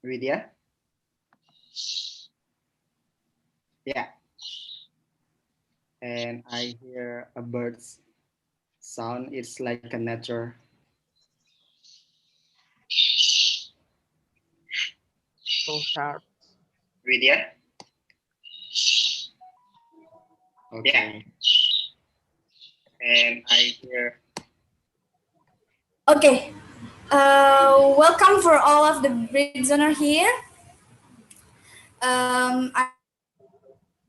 Vidya? Yeah. And I hear a bird's sound. It's like a nature. So sharp. Vidya? Okay. And I hear. Okay. Welcome for all of the Britzone here. I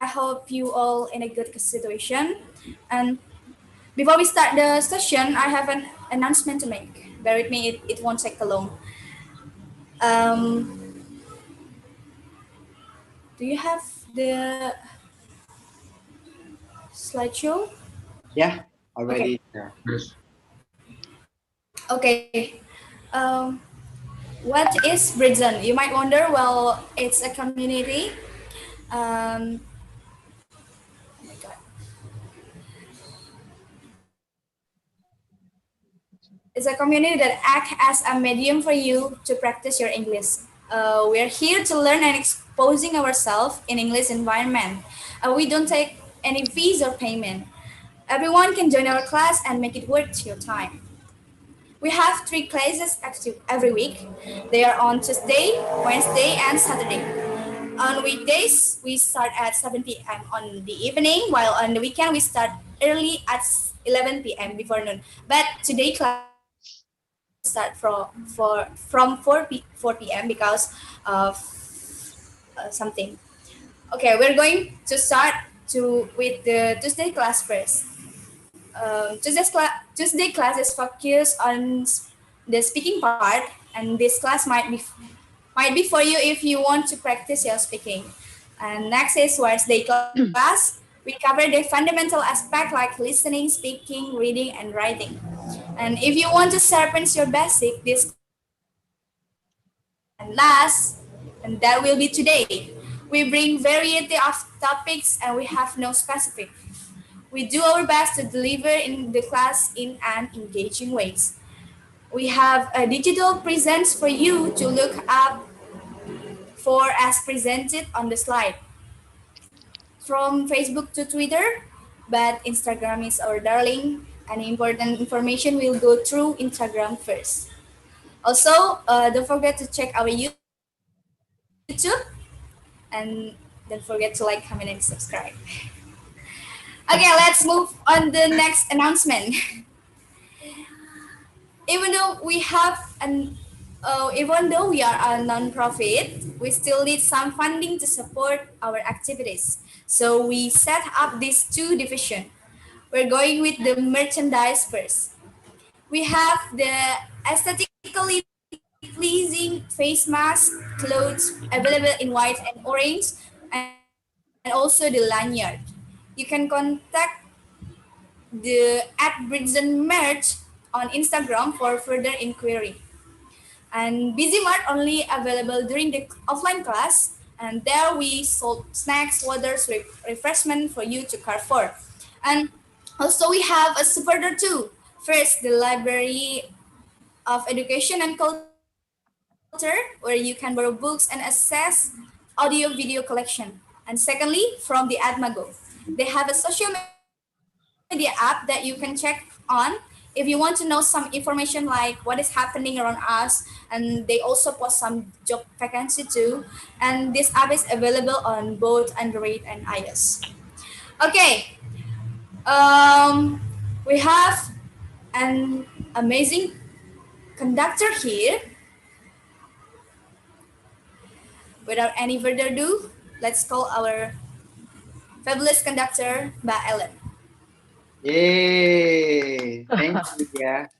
hope you all in a good situation. And before we start the session, I have an announcement to make. Bear with me, it won't take too long. Um, do you have the slideshow? Yeah, Okay. already there. Yes. Okay. Um, what is Britzone? You might wonder. Well, it's a community. Um, oh my God. It's a community that acts as a medium for you to practice your English. We're here to learn and exposing ourselves in English environment. We don't take any fees or payment. Everyone can join our class and make it worth your time. We have 3 classes active every week. They are on Tuesday, Wednesday, and Saturday. On weekdays, we start at 7 p.m. on the evening, while on the weekend, we start early at 11 p.m. before noon. But today class will start from 4 p.m. because of something. Okay, we're going to start with the Tuesday class first. Tuesday class is focused on the speaking part, and this class might be for you if you want to practice your speaking. And next is Wednesday class. We cover the fundamental aspect like listening, speaking, reading, and writing. And if you want to sharpen your basic, this class is for you. And last, and that will be today. We bring variety of topics and we have no specific. We do our best to deliver in the class in an engaging ways. We have a digital presence for you to look up for as presented on the slide. From Facebook to Twitter, but Instagram is our darling. Any important information will go through Instagram first. Also, don't forget to check our YouTube and don't forget to like, comment, and subscribe. Okay, let's move on the next announcement. Even though we have an Even though we are a non-profit, we still need some funding to support our activities. So we set up these two divisions. We're going with the merchandise first. We have the aesthetically pleasing face mask clothes available in white and orange, and also the lanyard. You can contact the @Britzone merch on Instagram for further inquiry. And Busy Mart only available during the offline class, and there we sold snacks, waters, refreshment for you to care for. And also we have a supporter too. First, the Library of Education and Culture, where you can borrow books and access audio-video collection. And secondly, from the Admago, they have a social media app that you can check on if you want to know some information like what is happening around us. And they also post some job vacancy too. And this app is available on both Android and iOS. Okay, um, we have an amazing conductor here. Without any further ado, let's call our fabulous conductor, Mbak Ellen. Yay! Thank you, Vidya.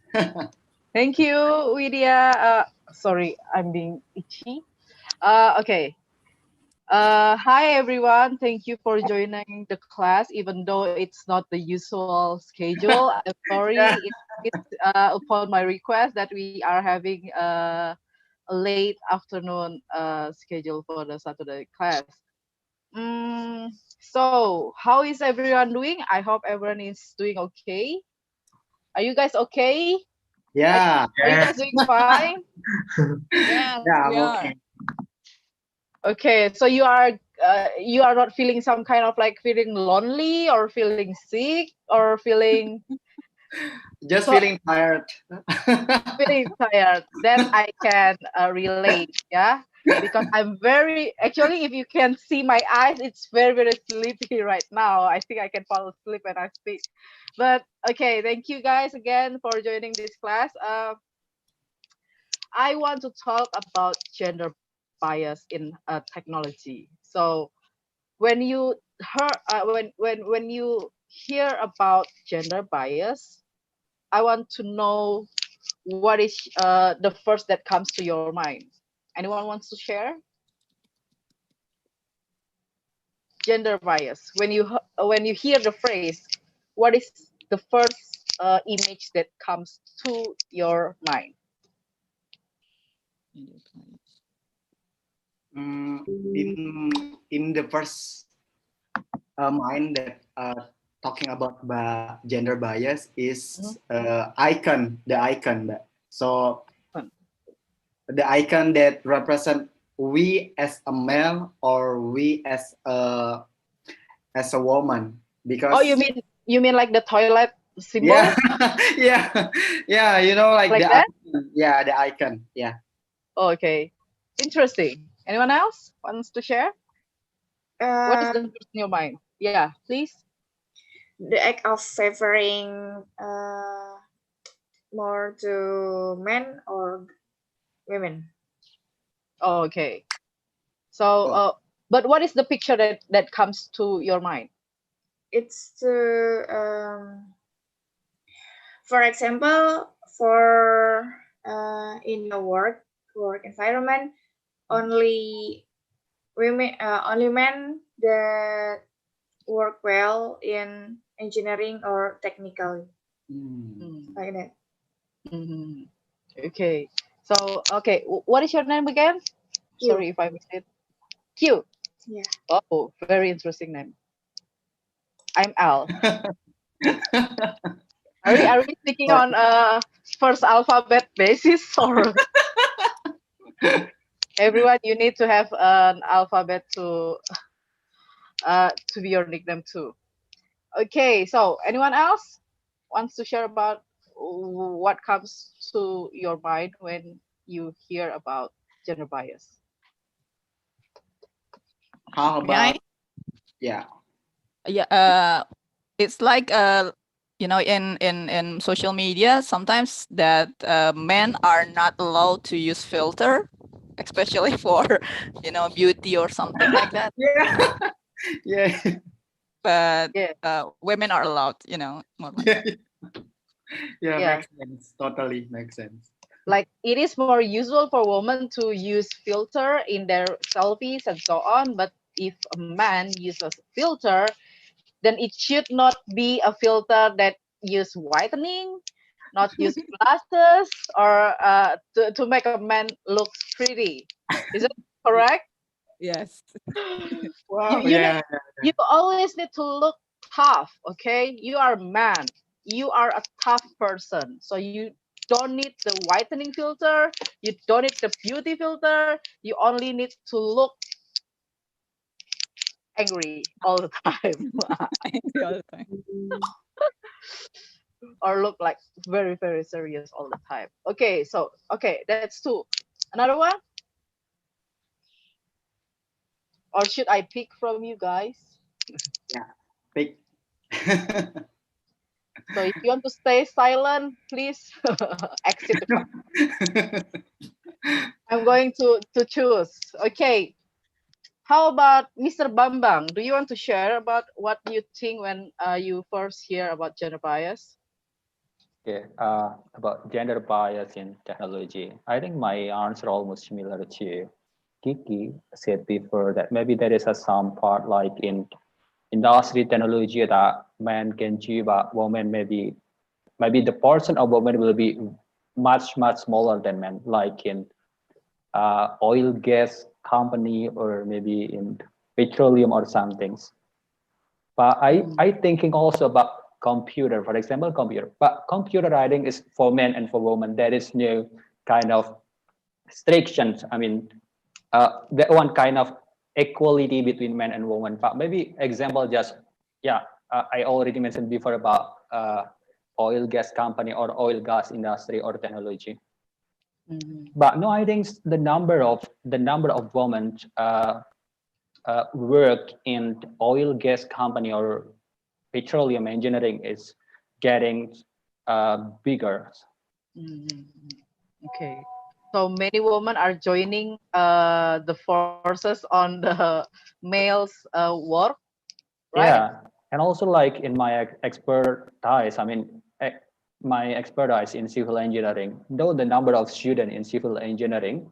Thank you, Widya. Sorry, I'm being itchy. Okay. Hi, everyone. Thank you for joining the class, even though it's not the usual schedule. I'm sorry Yeah. if it's upon my request that we are having a late afternoon schedule for the Saturday class. So, how is everyone doing? I hope everyone is doing okay. Are you guys okay? Yeah. Are you guys doing fine? Yes, Yeah, we I'm are. okay. Okay, so you are not feeling some kind of like feeling lonely or feeling sick or feeling Just so feeling tired. feeling tired. That I can relate, yeah, because I'm very actually if you can see my eyes, it's very sleepy right now. I think I can fall asleep when I speak. But okay, thank you guys again for joining this class. I want to talk about gender bias in technology. So when you when you hear about gender bias, I want to know what is the first that comes to your mind. Anyone wants to share? Gender bias. When you hear the phrase, what is the first image that comes to your mind? In the first mind that talking about gender bias is the icon. So the icon that represent we as a male or we as a woman Oh, because you mean like the toilet yeah symbol, yeah you know like like the that? icon, yeah the icon yeah. Oh, okay, interesting. Anyone else wants to share? What is the Um, first in your mind? Yeah, please. the act of favoring more to men or women. Oh, okay. So, Oh. but what is the picture that comes to your mind? It's to, for example, for in a work environment, only only men that work well in engineering or technical, Mm. like that. Mhm. Okay. So, okay, what is your name again? You, Sorry if I missed it. Q. yeah. Oh, very interesting name. I'm Al. Are we speaking on first alphabet basis or everyone you need to have an alphabet to be your nickname too? Okay, so anyone else wants to share about what comes to your mind when you hear about gender bias? How May I? about yeah Yeah, it's like in social media sometimes that men are not allowed to use filter, especially for beauty or something like that. yeah yeah But Yeah, women are allowed, more like yeah that. yeah yeah. makes sense, totally makes sense. Like it is more usual for women to use filter in their selfies and so on, but if a man uses filter, then it should not be a filter that use whitening, not use glasses, or to make a man look pretty. Is it correct? Yes. you Wow, you need yeah. you always need to look tough. Okay, you are a man, you are a tough person, so you don't need the whitening filter, you don't need the beauty filter, you only need to look angry all the time. Angry all the time. Or look like very serious all the time. Okay, so okay, that's two. Another one, or should I pick from you guys? Yeah, big. So if you want to stay silent, please exit the class. I'm going to choose. Okay. How about Mr. Bambang? Do you want to share about what you think when you first hear about gender bias? Okay, about gender bias in technology, I think my answer almost similar to Kiki said before that maybe there is a some part like in industry technology that man can do, but woman maybe the portion of women will be much smaller than men, like in oil gas company or maybe in petroleum or some things. But I thinking also about computer, for example, computer. But computer writing is for men and for women. There is no kind of restrictions. I mean, that one kind of equality between men and women. But maybe example just, I already mentioned before about oil gas company or oil gas industry or technology. But no, I think the number of women work in oil gas company or petroleum engineering is getting bigger. Okay, so many women are joining the forces on the males work, right? Yeah, and also like in my expertise, I mean, my expertise in civil engineering, though the number of students in civil engineering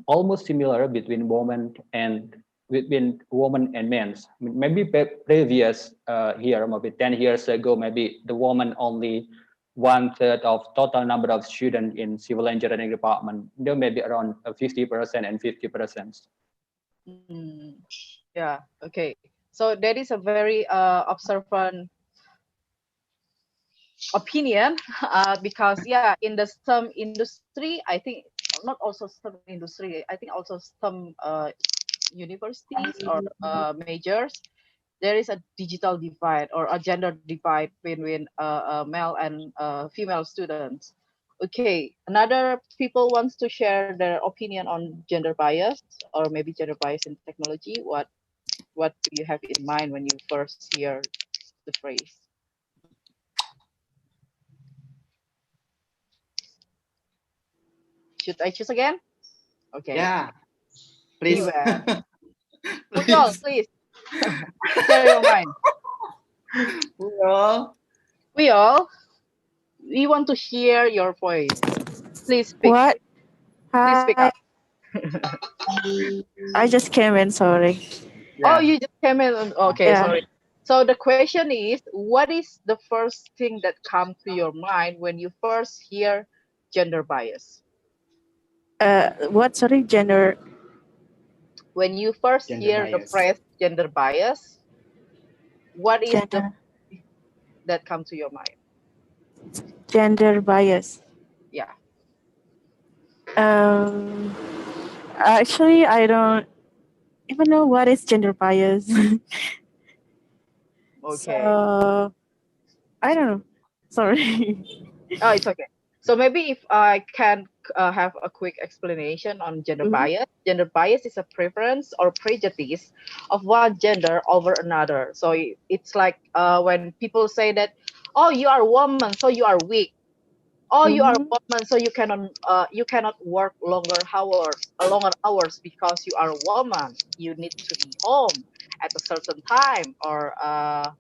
almost similar between women and men. I mean, maybe previous here, maybe 10 years ago, maybe the woman only 1/3 of total number of students in civil engineering department. There may be around 50% and 50%. Yeah. Okay. So that is a very observant opinion because yeah, in the STEM industry, I think not also STEM industry. I think also STEM universities or majors, there is a digital divide or a gender divide between male and female students. Okay, another people wants to share their opinion on gender bias or maybe gender bias in technology. What do you have in mind when you first hear the phrase? Should I choose again? Okay. Yeah, please. Anyway, Please. please share your mind. Well, We all, we want to hear your voice. Please speak. What? Please speak Hi, up. I just came in, sorry. Oh, yeah. you just came in. Okay, Yeah. sorry. So the question is, what is the first thing that comes to your mind when you first hear gender bias? What, sorry, gender, When you first Gender hear the bias. phrase gender bias, what is the gender, that comes to your mind? gender bias? Yeah. Um, Actually, I don't even know what is gender bias. Okay. So, I don't know. Sorry. Oh, it's okay. So maybe if I can have a quick explanation on gender Mhm. bias. Gender bias is a preference or prejudice of one gender over another. So it's like when people say that, oh, you are a woman, so you are weak. Oh, you are a Mhm. woman, so you cannot work longer hours because you are a woman. You need to be home at a certain time, or uh,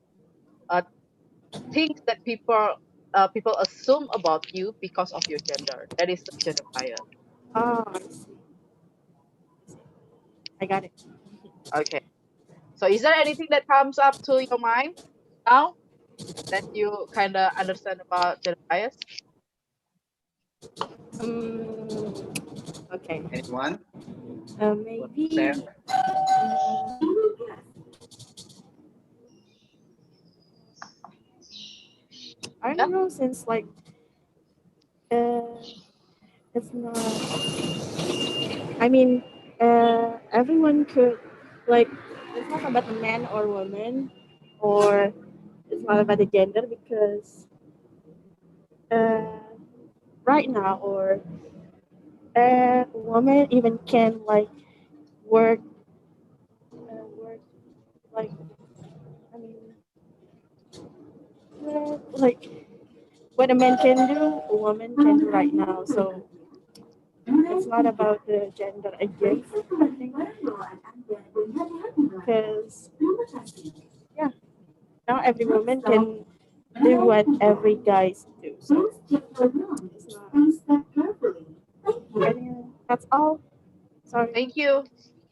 things that people assume about you because of your gender. That is the gender bias. Oh, I see. I got it. Okay. So is there anything that comes up to your mind now that you kind of understand about gender bias? Okay. Anyone? Want to Maybe. share? I Yeah. don't know, since like uh, it's not. I mean, everyone could like. It's not about a man or woman, or it's not about the gender because uh, right now, or a woman even can like work, work like I mean, like what a man can do, a woman can do right now. So it's not about the gender, I guess. I think because yeah, now every woman can do what every guys do. So it's not. I think that's all. Sorry. Thank you.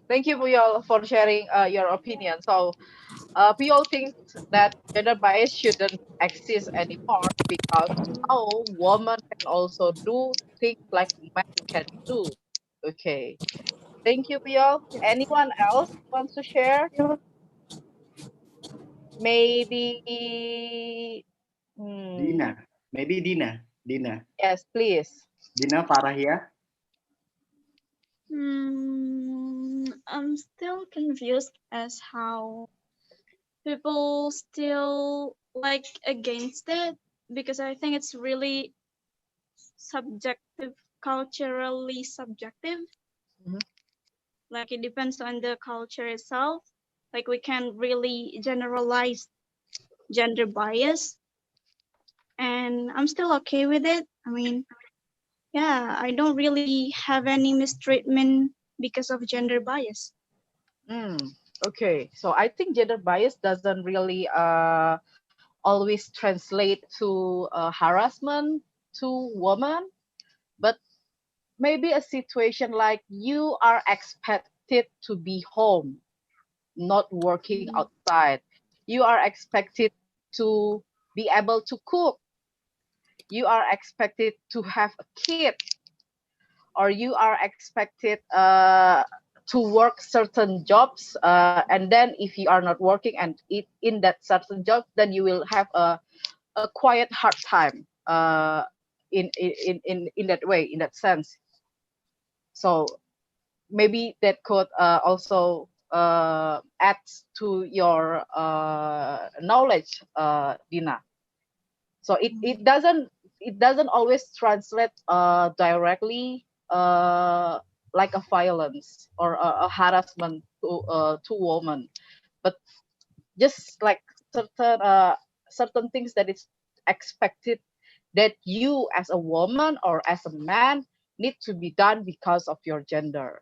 Thank you, Puyol, for sharing your opinion. So, Puyol thinks that gender bias shouldn't exist anymore because now women can also do things like men can do. Okay. Thank you, Puyol. Anyone else wants to share? Maybe. Dina. Maybe Dina. Dina. Yes, please. Dina Farahia. I'm still confused as how people still like against it because I think it's really subjective, culturally subjective. Mhm. Like it depends on the culture itself. Like we can't really generalize gender bias, and I'm still okay with it. I mean, yeah, I don't really have any mistreatment because of gender bias. Okay, so I think gender bias doesn't really always translate to harassment to women, but maybe a situation like you are expected to be home, not working outside. You are expected to be able to cook. You are expected to have a kid, or you are expected to work certain jobs, and then if you are not working and in that certain job, then you will have a quiet hard time in that way, in that sense. So maybe that could also add to your knowledge, Dina. So it doesn't always translate directly like a violence or a harassment to women, but just like certain things that it's expected that you as a woman or as a man need to be done because of your gender.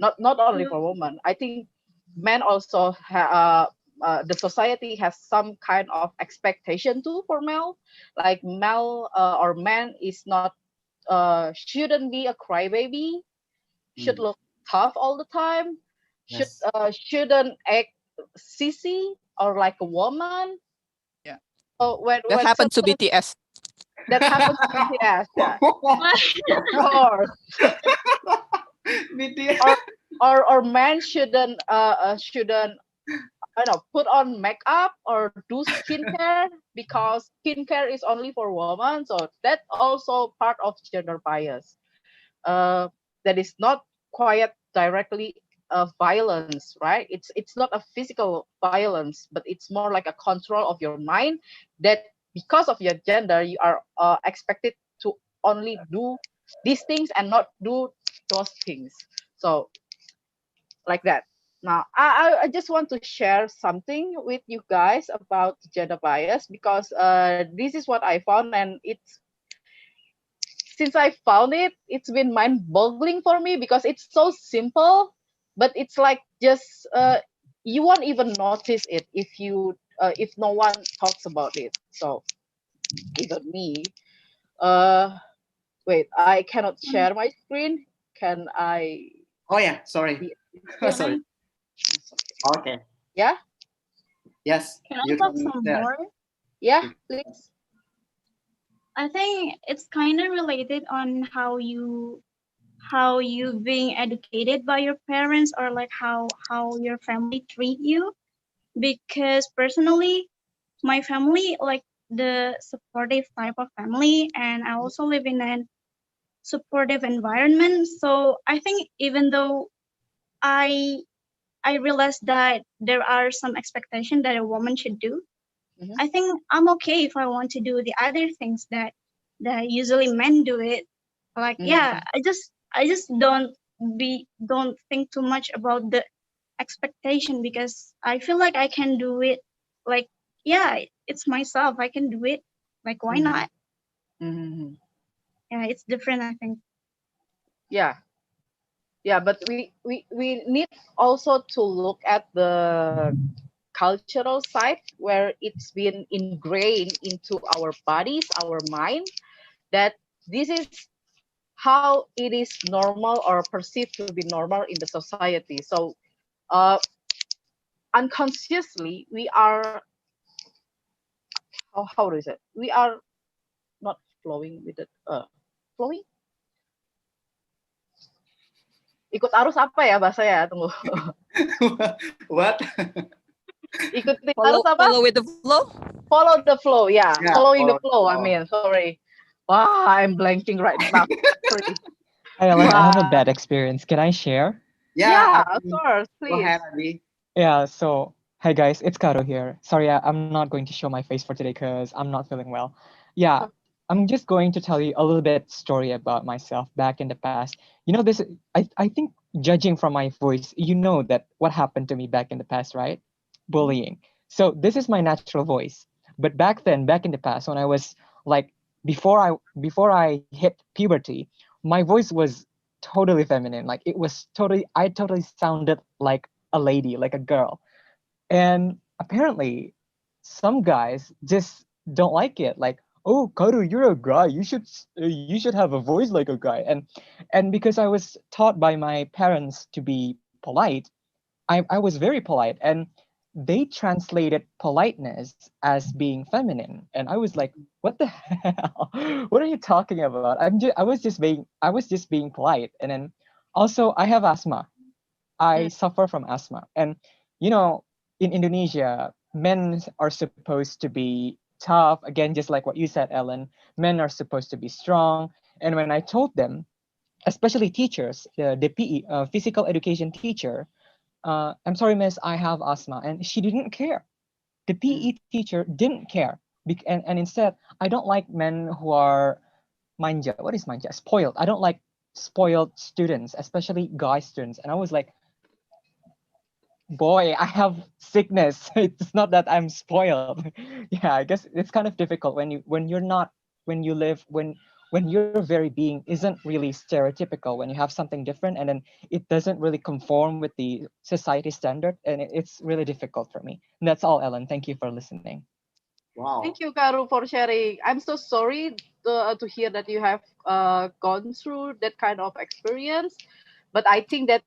Not only for women. I think men also the society has some kind of expectation too for male, like male or man is not shouldn't be a crybaby, should look tough all the time, Yes. shouldn't act sissy or like a woman. Yeah. So That when happened to certain BTS. that happens to BTS, yeah, of course. BTS. Or men shouldn't, I don't know, put on makeup or do skincare because skincare is only for women. So that's also part of gender bias. Uh, that is not quite directly violence, right? It's not a physical violence, but it's more like a control of your mind that because of your gender, you are expected to only do these things and not do those things. So like that. Now, I just want to share something with you guys about gender bias because this is what I found, and it's since I found it, it's been mind-boggling for me because it's so simple, but it's like just you won't even notice it if no one talks about it. So even me. Uh, wait, I cannot share my screen. Can I? Oh yeah, sorry. Sorry. Okay. Yeah, Yes, Can I you talk can some share. more? yeah, please. I think it's kind of related on how you being educated by your parents or like how your family treat you. Because personally, my family like the supportive type of family, and I also live in a supportive environment. So I think even though I I realized that there are some expectations that a woman should do, Mhm. I think I'm okay if I want to do the other things that usually men do it. Like yeah, Mhm. I just don't think too much about the expectation because I feel like I can do it. Like yeah, it's myself. I can do it. Like why Mhm. not? Mhm. Yeah, it's different. I think. Yeah, yeah, but we need also to look at the cultural side where it's been ingrained into our bodies, our mind, that this is how it is normal or perceived to be normal in the society. So uh, unconsciously we are, how is it? We are not flowing with it. Flowing? Ikut arus apa ya bahasa ya? Tunggu. What? Ikutin arus Follow apa? follow with the flow. Follow the flow. Yeah, Yeah, following the follow the flow. I flow. mean, sorry. Wow, I'm blanking right now. Sorry. I have a Wow. bad experience. Can I share? Yeah, of Adi, course, go please. ahead, Adi. Yeah, so hi guys, it's Karo here. Sorry, I'm not going to show my face for today because I'm not feeling well. Yeah, I'm just going to tell you a little bit story about myself back in the past. You know, this I think judging from my voice, you know that what happened to me back in the past, right? Bullying. So this is my natural voice. But back then, back in the past, when I was like before I hit puberty, my voice was totally feminine. Like it was totally I totally sounded like a lady, like a girl. And apparently, some guys just don't like it. Like, oh, Karu, you're a guy. You should have a voice like a guy. And because I was taught by my parents to be polite, I was very polite, and they translated politeness as being feminine. And I was like, what the hell? What are you talking about? I was just being polite. And then also I have asthma. I suffer from asthma. And, you know, in Indonesia, men are supposed to be tough. Again, just like what you said, Ellen, men are supposed to be strong. And when I told them, especially teachers, the PE, physical education teacher, I'm sorry, miss, I have asthma. And she didn't care. The PE teacher didn't care. And instead, I don't like men who are manja. What is manja? Spoiled. I don't like spoiled students, especially guy students. And I was like, boy, I have sickness. It's not that I'm spoiled. Yeah, I guess it's kind of difficult when you're not when you live when your very being isn't really stereotypical, when you have something different and then it doesn't really conform with the society standard, and it's really difficult for me. And that's all, Ellen. Thank you for listening. Wow. Thank you, Karu, for sharing. I'm so sorry to hear that you have gone through that kind of experience, but I think that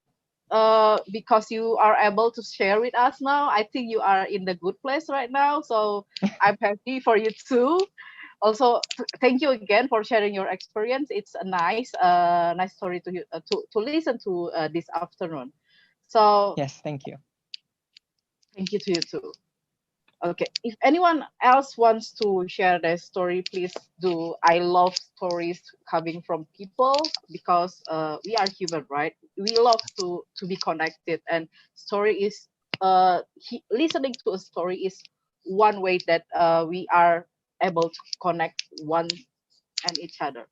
because you are able to share with us now, I think you are in the good place right now. So I'm happy for you too. Also, thank you again for sharing your experience. It's a nice story to listen to this afternoon. So Yes, thank you. thank you to you too. Okay, if anyone else wants to share their story, please do. I love stories coming from people because we are human, right? We love to be connected, and story is listening to a story is one way that we are able to connect one and each other.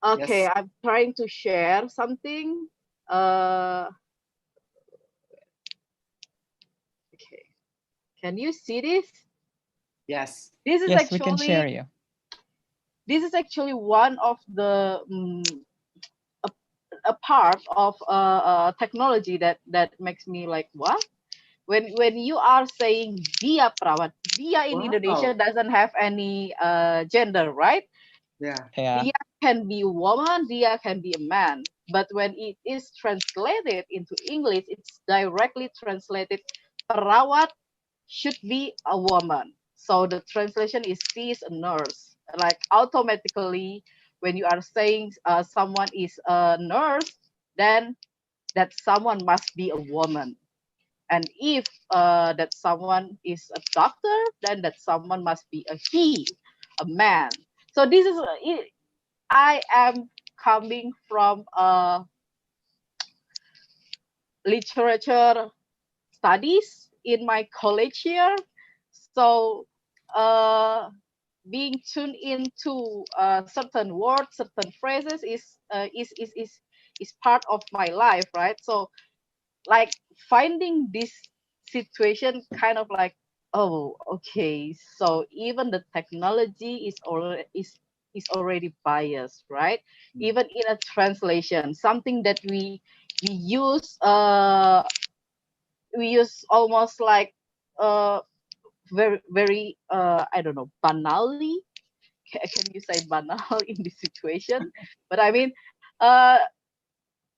Okay, Yes. I'm trying to share something. Uh, okay, can you see this? Yes. This is Yes, we can actually share you. one of the a part of technology that makes me like what when you are saying dia perawat, dia in Indonesia Wow. doesn't have any gender, right? Yeah. Yeah. Dia can be a woman, dia can be a man, but when it is translated into English, it's directly translated perawat should be a woman. So the translation is she is a nurse. Like automatically, when you are saying someone is a nurse, then that someone must be a woman. And if that someone is a doctor, then that someone must be a he, a man. So this is I am coming from literature studies in my college year. So being tuned into certain words, certain phrases is part of my life, right? So like finding this situation kind of like, oh, okay, so even the technology is already biased, right? Even in a translation, something that we use almost like uh very I don't know, banally. Can you say banal in this situation? But I mean, uh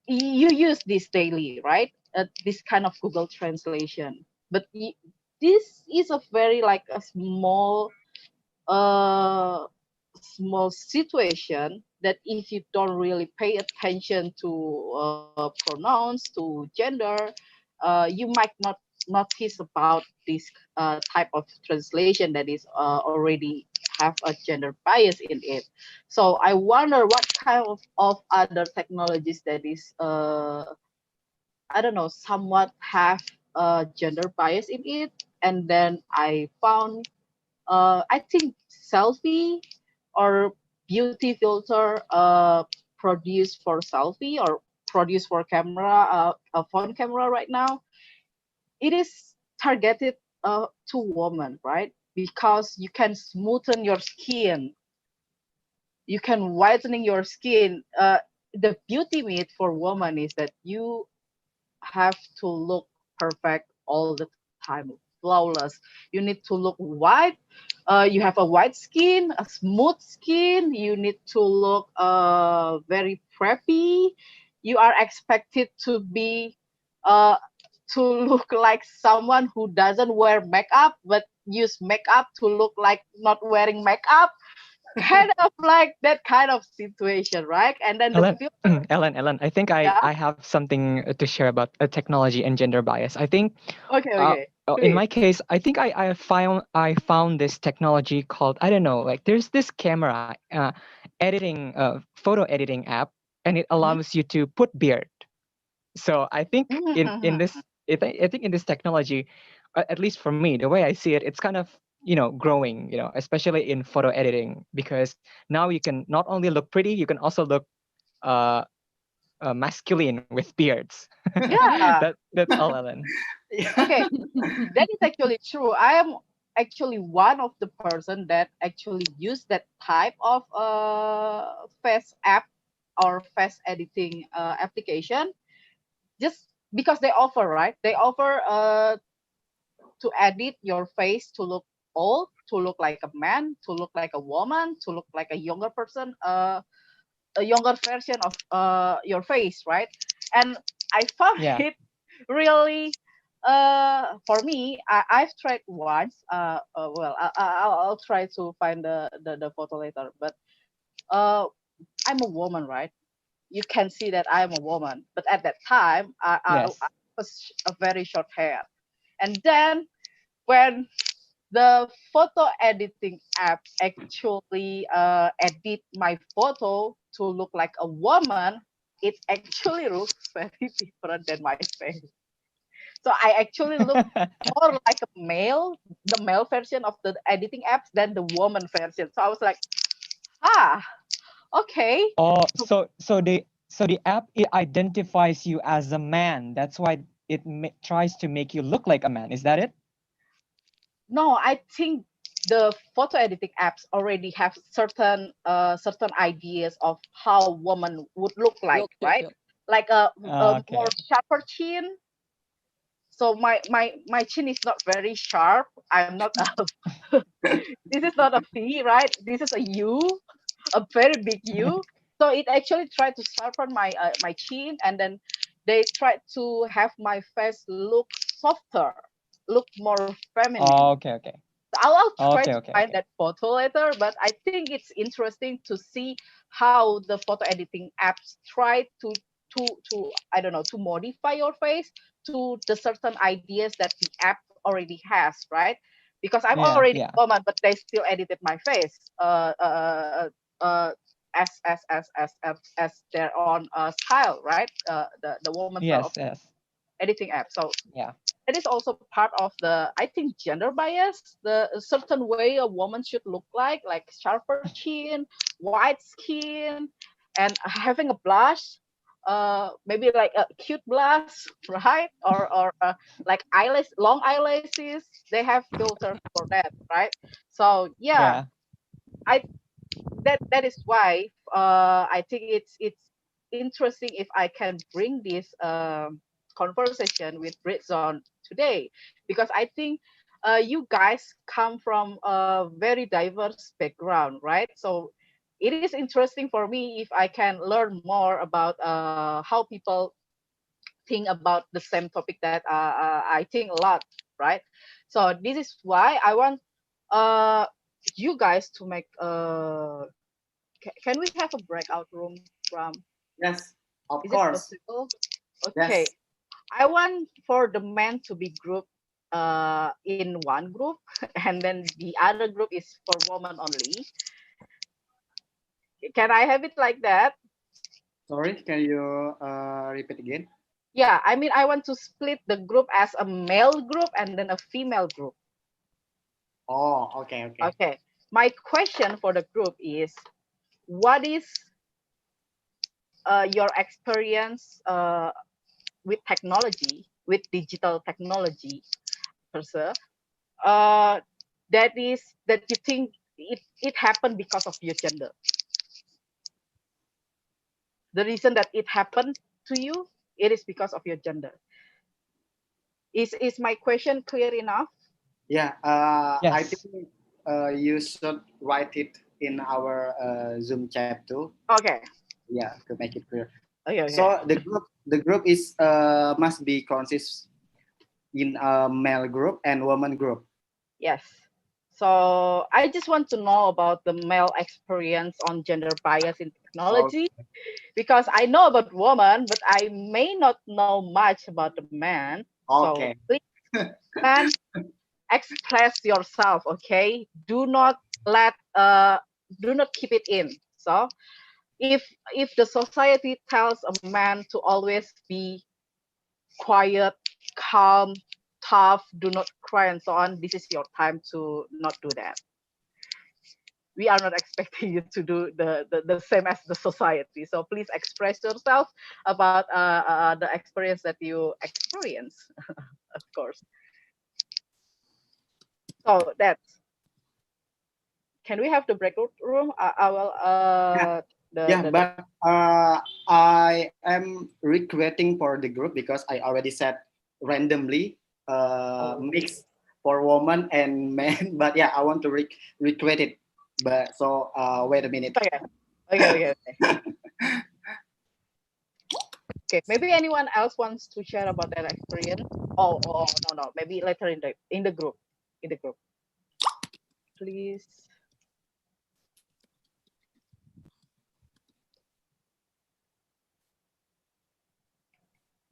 you use this daily, right? This kind of Google translation. But this is a very like a uh, small situation that if you don't really pay attention to pronouns, to gender, you might not notice about this type of translation that is already have a gender bias in it. So I wonder what kind of other technologies that is I don't know, somewhat have gender bias in it. And then I found I think selfie or beauty filter produced for selfie or produced for camera, a phone camera right now, it is targeted to women, right? Because you can smoothen your skin, you can whitening your skin. The beauty myth for women is that you have to look perfect all the time, flawless. You need to look white. You have a white skin, a smooth skin. You need to look very preppy. You are expected to be uh, to look like someone who doesn't wear makeup but use makeup to look like not wearing makeup, kind of like that kind of situation, right? And then the Ellen, filter, Ellen, I think yeah. I have something to share about technology and gender bias. I think Okay, uh, okay, in please. my case, I think I found this technology called, I don't know, like there's this camera editing photo editing app, and it Mhm. allows you to put beard. So I think in this I think in this technology, at least for me, the way I see it, it's kind of growing, especially in photo editing, because now you can not only look pretty, you can also look uh, masculine with beards. Yeah. That's all, Ellen. Okay, that is actually true. I am actually one of the person that actually use that type of face app or face editing application, just because they offer, right? They offer to edit your face to look old, to look like a man, to look like a woman, to look like a younger person, a younger version of your face, right? And I found Yeah. it really for me. I've tried once. Well, I'll try to find the photo later. But uh, I'm a woman, right? You can see that I'm a woman. But at that time, I Yes. was a very short hair. And then when the photo editing app actually edit my photo to look like a woman, it actually looks very different than my face. So I actually look more like a male, the male version of the editing apps than the woman version. So I was like, ah, okay. Oh, so the app, it identifies you as a man. That's why it tries to make you look like a man. Is that it? No, I think the photo editing apps already have certain ideas of how woman would look like, right? Look. Like a more Okay. sharper chin. So my chin is not very sharp. I'm not a this is not a V, right? This is a U, a very big U. So it actually tried to sharpen my chin, and then they tried to have my face look softer, look more feminine. Okay, okay. I'll try Okay, to okay, find okay. that photo later, but I think it's interesting to see how the photo editing apps try to I don't know, to modify your face to the certain ideas that the app already has, right? Because I'm Yeah, already yeah. a woman, but they still edited my face as their own style, right? The woman style of Yes, yes. editing app. So Yeah. it is also part of the, I think, gender bias, the certain way a woman should look like sharper chin, white skin, and having a blush, maybe like a cute blush, right? Or like eyelash, long eyelashes. They have filters for that, right? So yeah, Yeah. I that is why I think it's interesting if I can bring this conversation with Britzone today, because I think you guys come from a very diverse background, right? So it is interesting for me if I can learn more about how people think about the same topic that I think a lot, right? So this is why I want uh, you guys to make can we have a breakout room from, Yes, of is it course. possible? Okay, Yes. I want for the men to be grouped in one group and then the other group is for women only. Can I have it like that? Sorry, can you repeat again? Yeah, I mean, I want to split the group as a male group and then a female group. Oh, okay, okay. Okay. My question for the group is, what is your experience with technology, with digital technology, Perse, that you think it happened because of your gender? The reason that it happened to you, it is because of your gender. Is my question clear enough? Yeah, I Yes. think you should write it in our Zoom chat too. Okay. Yeah, to make it clear. Okay. So the group is must be consist in a male group and woman group. Yes. So I just want to know about the male experience on gender bias in technology, Okay. because I know about woman, but I may not know much about the man. So Okay. please, man, express yourself, okay? Do not keep it in. So if the society tells a man to always be quiet, calm, tough, do not cry, and so on, this is your time to not do that. We are not expecting you to do the same as the society. So please express yourself about the experience that you experience, of course. So that's. Can we have the breakout room? I will Yeah, the but I am recreating for the group because I already said randomly oh, mix for woman and man. But yeah, I want to recreate it. But so wait a minute. okay. Okay. Okay, maybe anyone else wants to share about that experience? Oh, no. Maybe later in the group, please.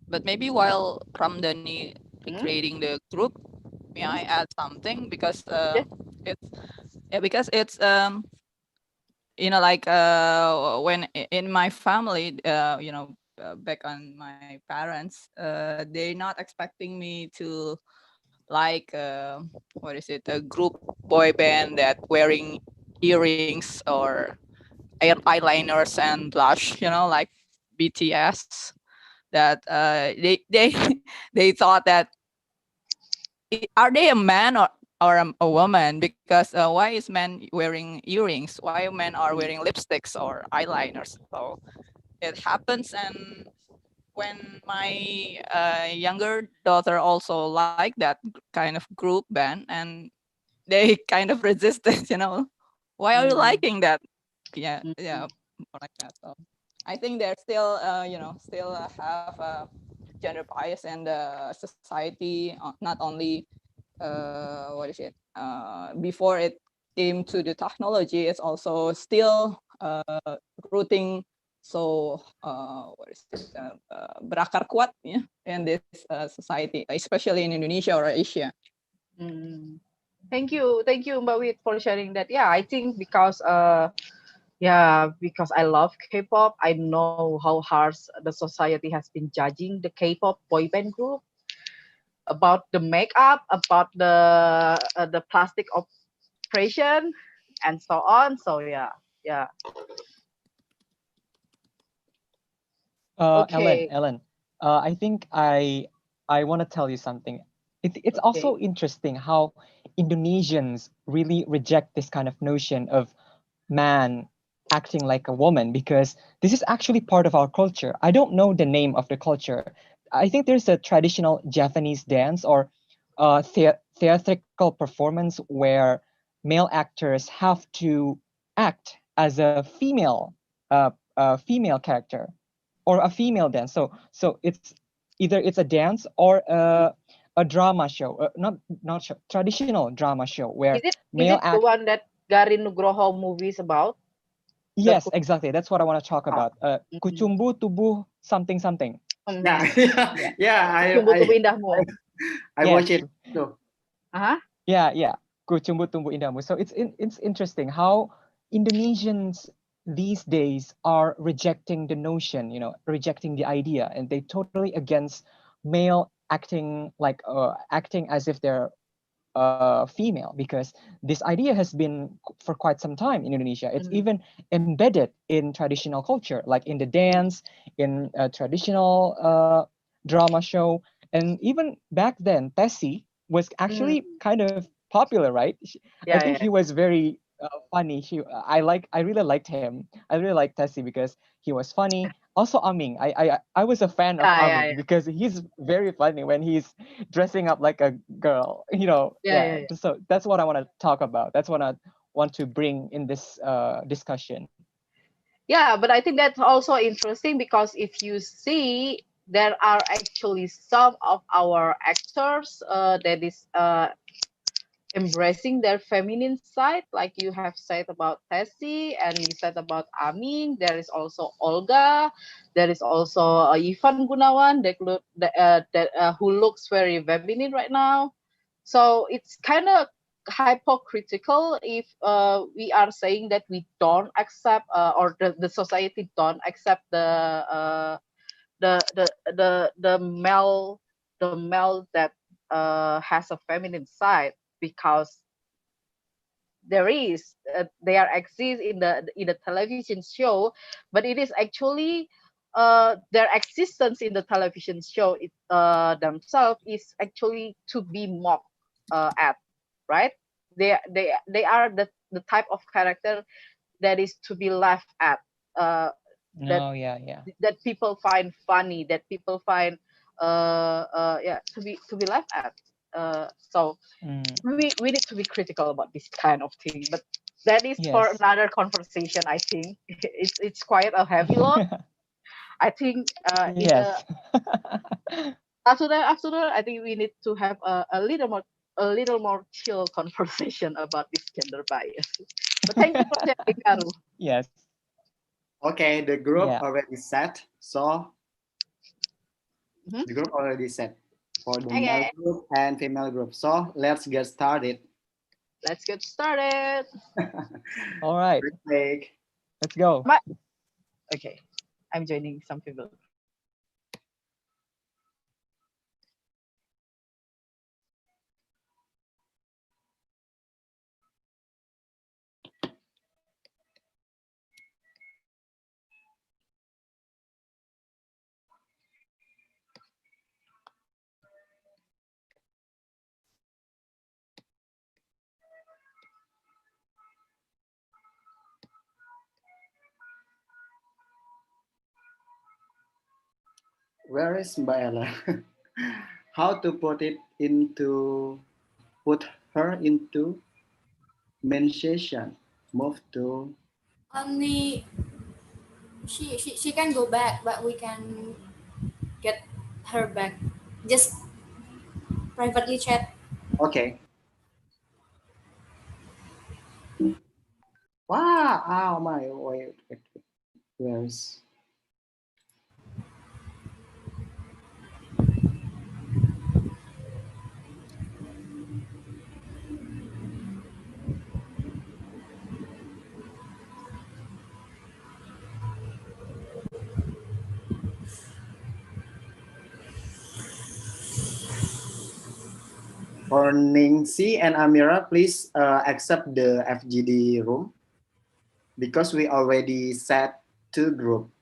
But maybe while Ramdhani Hmm? creating the group, may I add something because Yeah. it's like when in my family back on my parents they're not expecting me to like what is it, a group boy band that wearing earrings or eyeliners and blush, like BTS, that they they thought that are they a man or a woman, because why is men wearing earrings, why men are wearing lipsticks or eyeliners. So it happens, and when my younger daughter also like that kind of group band, and they kind of resisted, why are you Mm, liking that? Yeah, mm, more like that. So I think there's still still have gender bias in the society, not only what is it? Before it came to the technology, it's also still rooting. So what is it? Berakar kuat, yeah, in this society, especially in Indonesia or Asia. mm. Thank you, Mbak Wit, for sharing that. Yeah, I think because I love K-pop, I know how harsh the society has been judging the K-pop boy band group about the makeup, about the plastic operation, and so on. So yeah. Okay, Ellen, I think I want to tell you something. It's okay. also interesting how Indonesians really reject this kind of notion of man acting like a woman, because this is actually part of our culture. I don't know the name of the culture. I think there's a traditional Japanese dance or theatrical performance where male actors have to act as a female character or a female dance. So it's either it's a dance or a drama show, not show, traditional drama show where Is male it the act. one that Garin Nugroho movies about? The Yes, exactly. That's what I want to talk Kusuma. about. Kucumbu tubuh something something. Yeah, Yeah. yeah. Tumbuh Tumbuh Indahmu. I Yes. watch it too. Uh-huh. Yeah. Kucumbu tumbuh indahmu. So it's interesting how Indonesians these days are rejecting the notion, rejecting the idea, and they totally against male acting as if they're female, because this idea has been for quite some time in Indonesia. It's even embedded in traditional culture, like in the dance, in a traditional drama show, and even back then, Tessie was actually kind of popular, right? I think he was very funny. I really liked him. I really liked Tessie because he was funny. Also, Aming. I was a fan of Aming because he's very funny when he's dressing up like a girl. Yeah. So that's what I want to talk about. That's what I want to bring in this discussion. Yeah, but I think that's also interesting because if you see, there are actually some of our actors that is embracing their feminine side, like you have said about Tessie and you said about Amin. There is also Olga. There is also Ivan Gunawan who looks very feminine right now. So it's kind of hypocritical if we are saying that we don't accept or the society don't accept the male that has a feminine side, because they are exist in the television show, but it is actually their existence in the television show themselves is actually to be mocked at, right? They are the type of character that is to be laughed at, that Oh, yeah. that people find funny, that people find yeah, to be laughed at. So we need to be critical about this kind of thing, but that is for Yes. another conversation. I think it's quite a heavy load. I think in Yes. after that I think we need to have a little more chill conversation about this gender bias. But thank you for sharing, Karu. Yes. Okay, the group Yeah. already set. So Mhm. the group already set for the male Okay, group and female group. So let's get started. let's get started. All right. Quick break. Let's go. Okay, I'm joining some people. Where is Mbak Ella? How to put her into mention? Move to Only she can go back, but we can get her back. Just privately chat. okay. Wow! Oh my! Wait. Where is? For Ningsi and Amira, please accept the FGD room because we already set two group.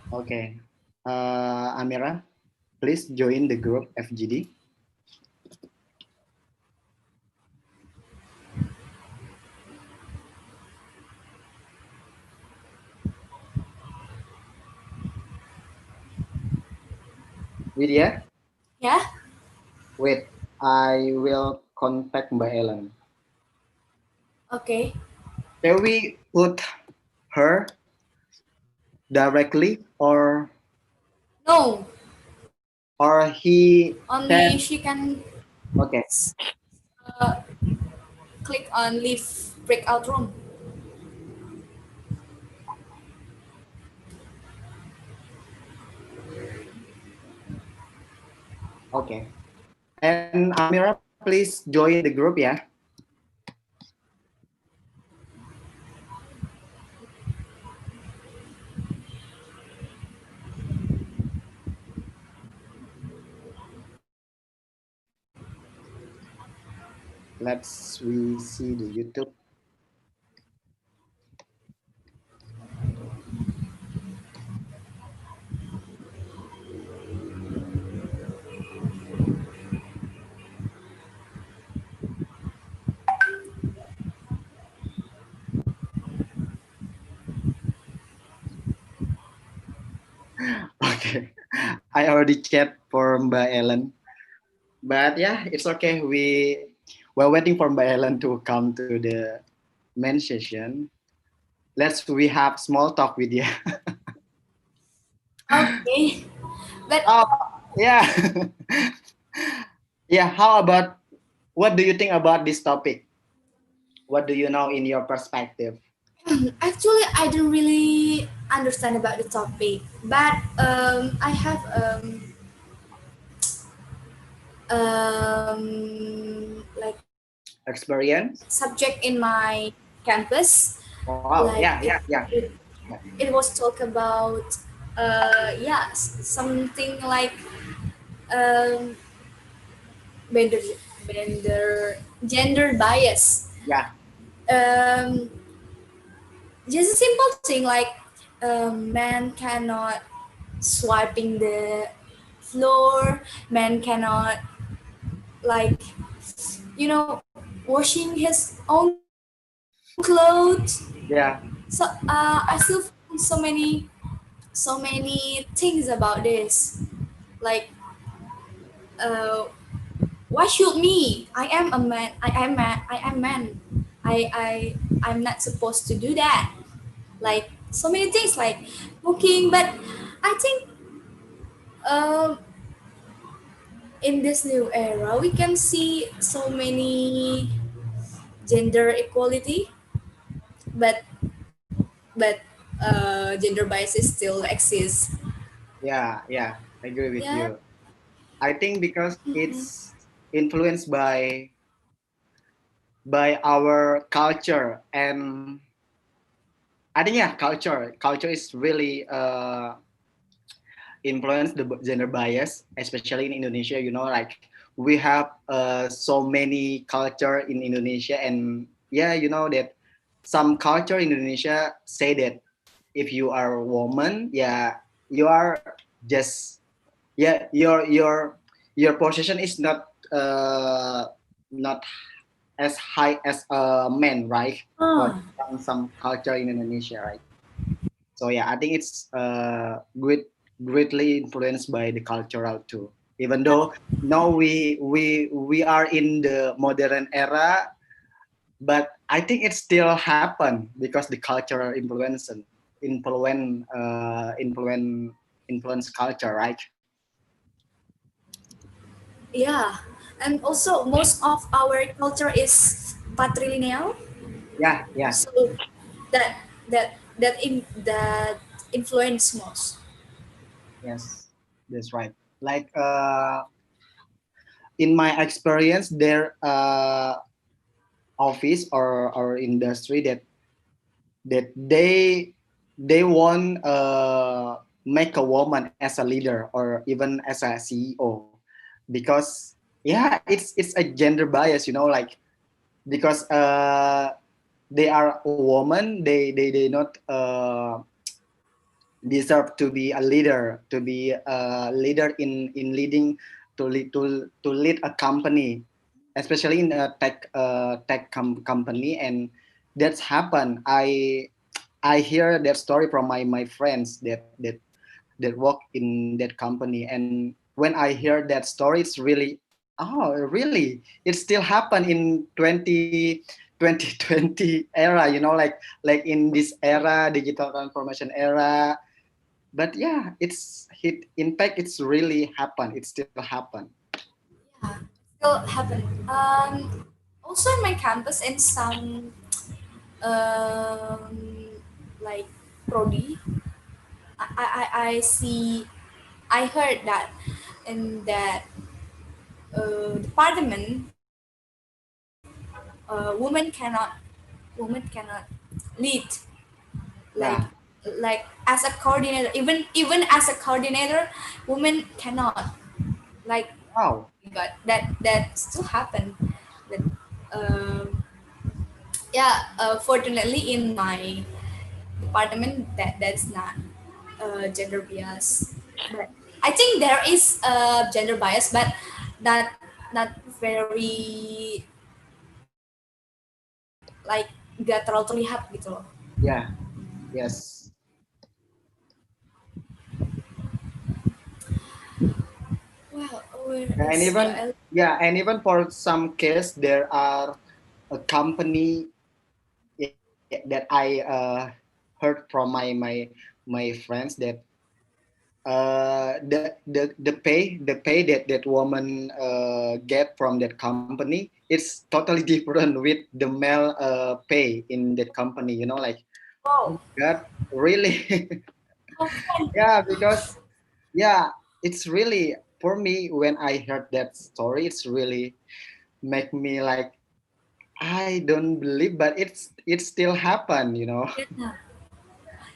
Okay. Amira, please join the group FGD. Widya, Yeah. wait. I will contact Mbak Ellen. Okay. Can we put her directly, No, or he only can? she can Okay. uh, click on leave breakout room. Okay. And Amira, please join the group, yeah. Let's we see the YouTube. Okay. I already chat for Mbak Ellen, but yeah, it's okay. We're waiting for Mbak Ellen to come to the main session. We have small talk with you. Okay, but Oh, yeah. Yeah, how about, what do you think about this topic? What do you know in your perspective? actually, I don't really understand about the topic. But I have like Experience? subject in my campus. Wow, Like yeah, yeah, yeah. it, it was talk about yeah, something like um gender gender bias. Yeah, Um, just a simple thing like man cannot swiping the floor, man cannot like washing his own clothes. yeah, So I still find so many things about this. Like why should me? I am a man. I am man. I'm not supposed to do that. Like so many things like cooking, but I think um in this new era we can see so many gender equality, but gender biases still exist. yeah, yeah. I agree with Yeah. you. I think because it's influenced by our culture, and I think yeah, culture is really influence the gender bias, especially in Indonesia. Like we have so many culture in Indonesia, and yeah, that some culture in Indonesia say that if you are a woman, yeah, you are just, yeah, your position is not as high as a man, right? For Ah, some culture in Indonesia, right? So yeah, I think it's greatly influenced by the cultural too. Even though now we are in the modern era, but I think it still happen because the cultural influence culture, right? yeah. And also most of our culture is patrilineal, Yeah, yeah, so that influence most. yes, that's right. Like in my experience, their office or industry that they want make a woman as a leader or even as a CEO, because yeah, it's a gender bias, like because they are a woman, they not deserve to be a leader, to be a leader in leading, to lead a company, especially in a company. And that's happened. I hear that story from my friends that work in that company. And when I hear that story, it's really, oh really, it still happen in 2020 era, like in this era, digital transformation era. But yeah, in fact, it's really happened. It still happened. Yeah, still happen. Also in my campus and some like prodi, I see, I heard that in that department, woman cannot lead, like Yeah. as a coordinator, even as a coordinator, women cannot, like, Wow. but that still happened. But yeah, fortunately in my department that's not gender bias, but I think there is gender bias, but not not very, like, gak terlalu terlihat gitu loh. Yeah. Yes. Well, where Yeah, and is even for some case, there are a company, that I heard from my friends that the pay that woman get from that company, it's totally different with the male pay in that company. Like, wow, God, really? how come? Yeah, because yeah, it's really, for me, when I heard that story, it's really make me like, I don't believe, but it still happened. Yeah.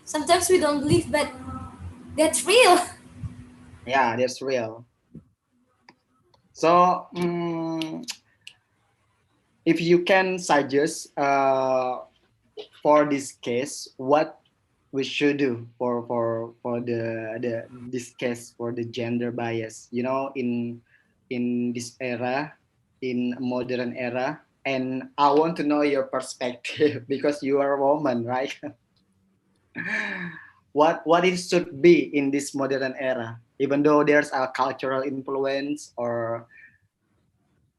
Sometimes we don't believe, but that's real. Yeah, that's real. So, if you can suggest for this case, what we should do for the this case for the gender bias, in this era, in modern era, and I want to know your perspective because you are a woman, right? What it should be in this modern era, even though there's a cultural influence or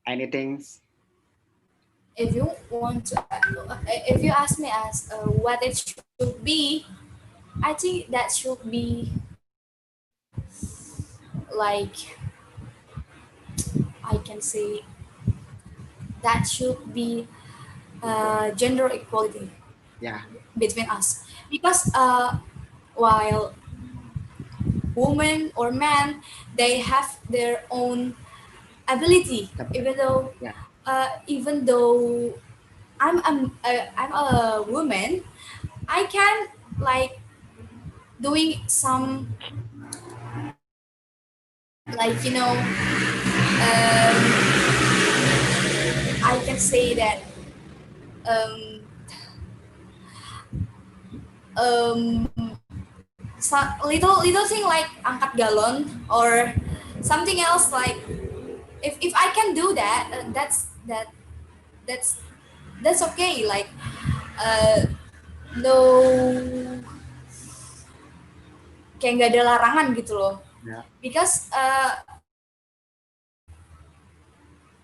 anything. If you want to, if you ask me as what it should be, I think that should be like, I can say that should be gender equality Yeah. between us, because while women or men, they have their own ability, Yeah. even though I'm a woman, I can, like, doing some, like, I can say that um, um, little thing like angkat galon or something else, like, if I can do that, that's that's okay, like, uh, no, kayak nggak ada larangan gitu loh, Yeah. because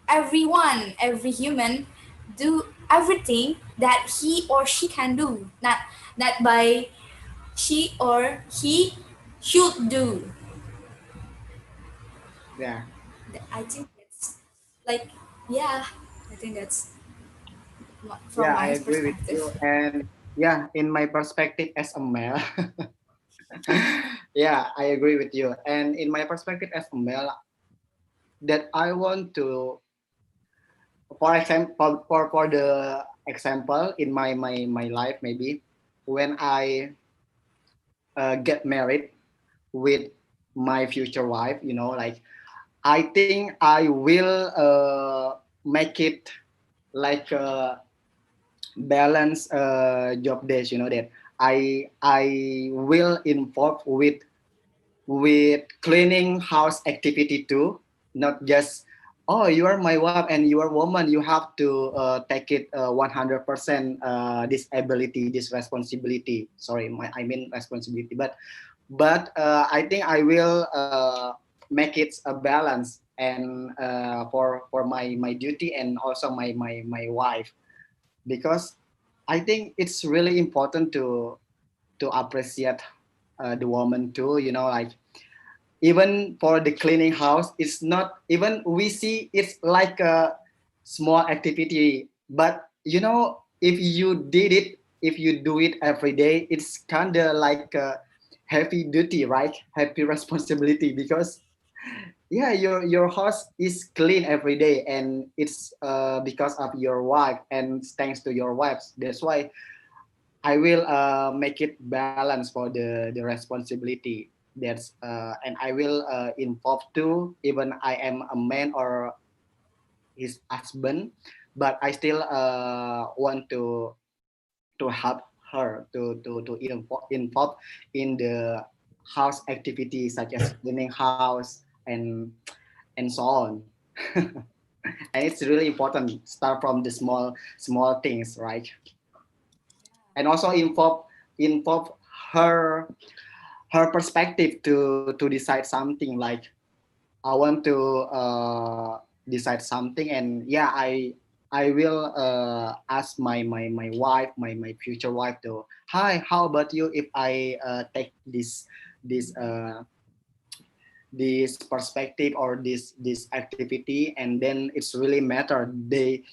every human do everything that he or she can do, not by she or he should do. Yeah. I think that's, like, yeah, I think that's from Yeah, I my agree with perspective. you. And yeah, in my perspective as a male, yeah, I agree with you. And in my perspective as a male, that I want to, for example, for the example in my life, maybe when I get married with my future wife, like, I think I will make it like a balance job days, that I will involve with cleaning house activity too, not just, oh, you are my wife and you are woman, you have to take it 100% this ability, this responsibility, sorry, I mean responsibility, but I think I will make it a balance, and for my duty and also my wife, because I think it's really important to appreciate the woman too. You know, like even for the cleaning house, it's not even we see it's like a small activity, but you know, if you did it, if you do it every day, it's kind of like a heavy duty, right? Heavy responsibility because yeah, your house is clean every day, and it's because of your wife and thanks to your wives. That's why I will make it balance for the responsibility. That's and I will involve too. Even I am a man or his husband, but I still want to help her to involve in the house activities such as cleaning house and so on. And it's really important. Start from the small things, right? And also involve her her perspective to decide something like I want to decide something, and yeah, I will ask my wife, my future wife to, hi, how about you if I take this this perspective or this activity, and then it's really matter. They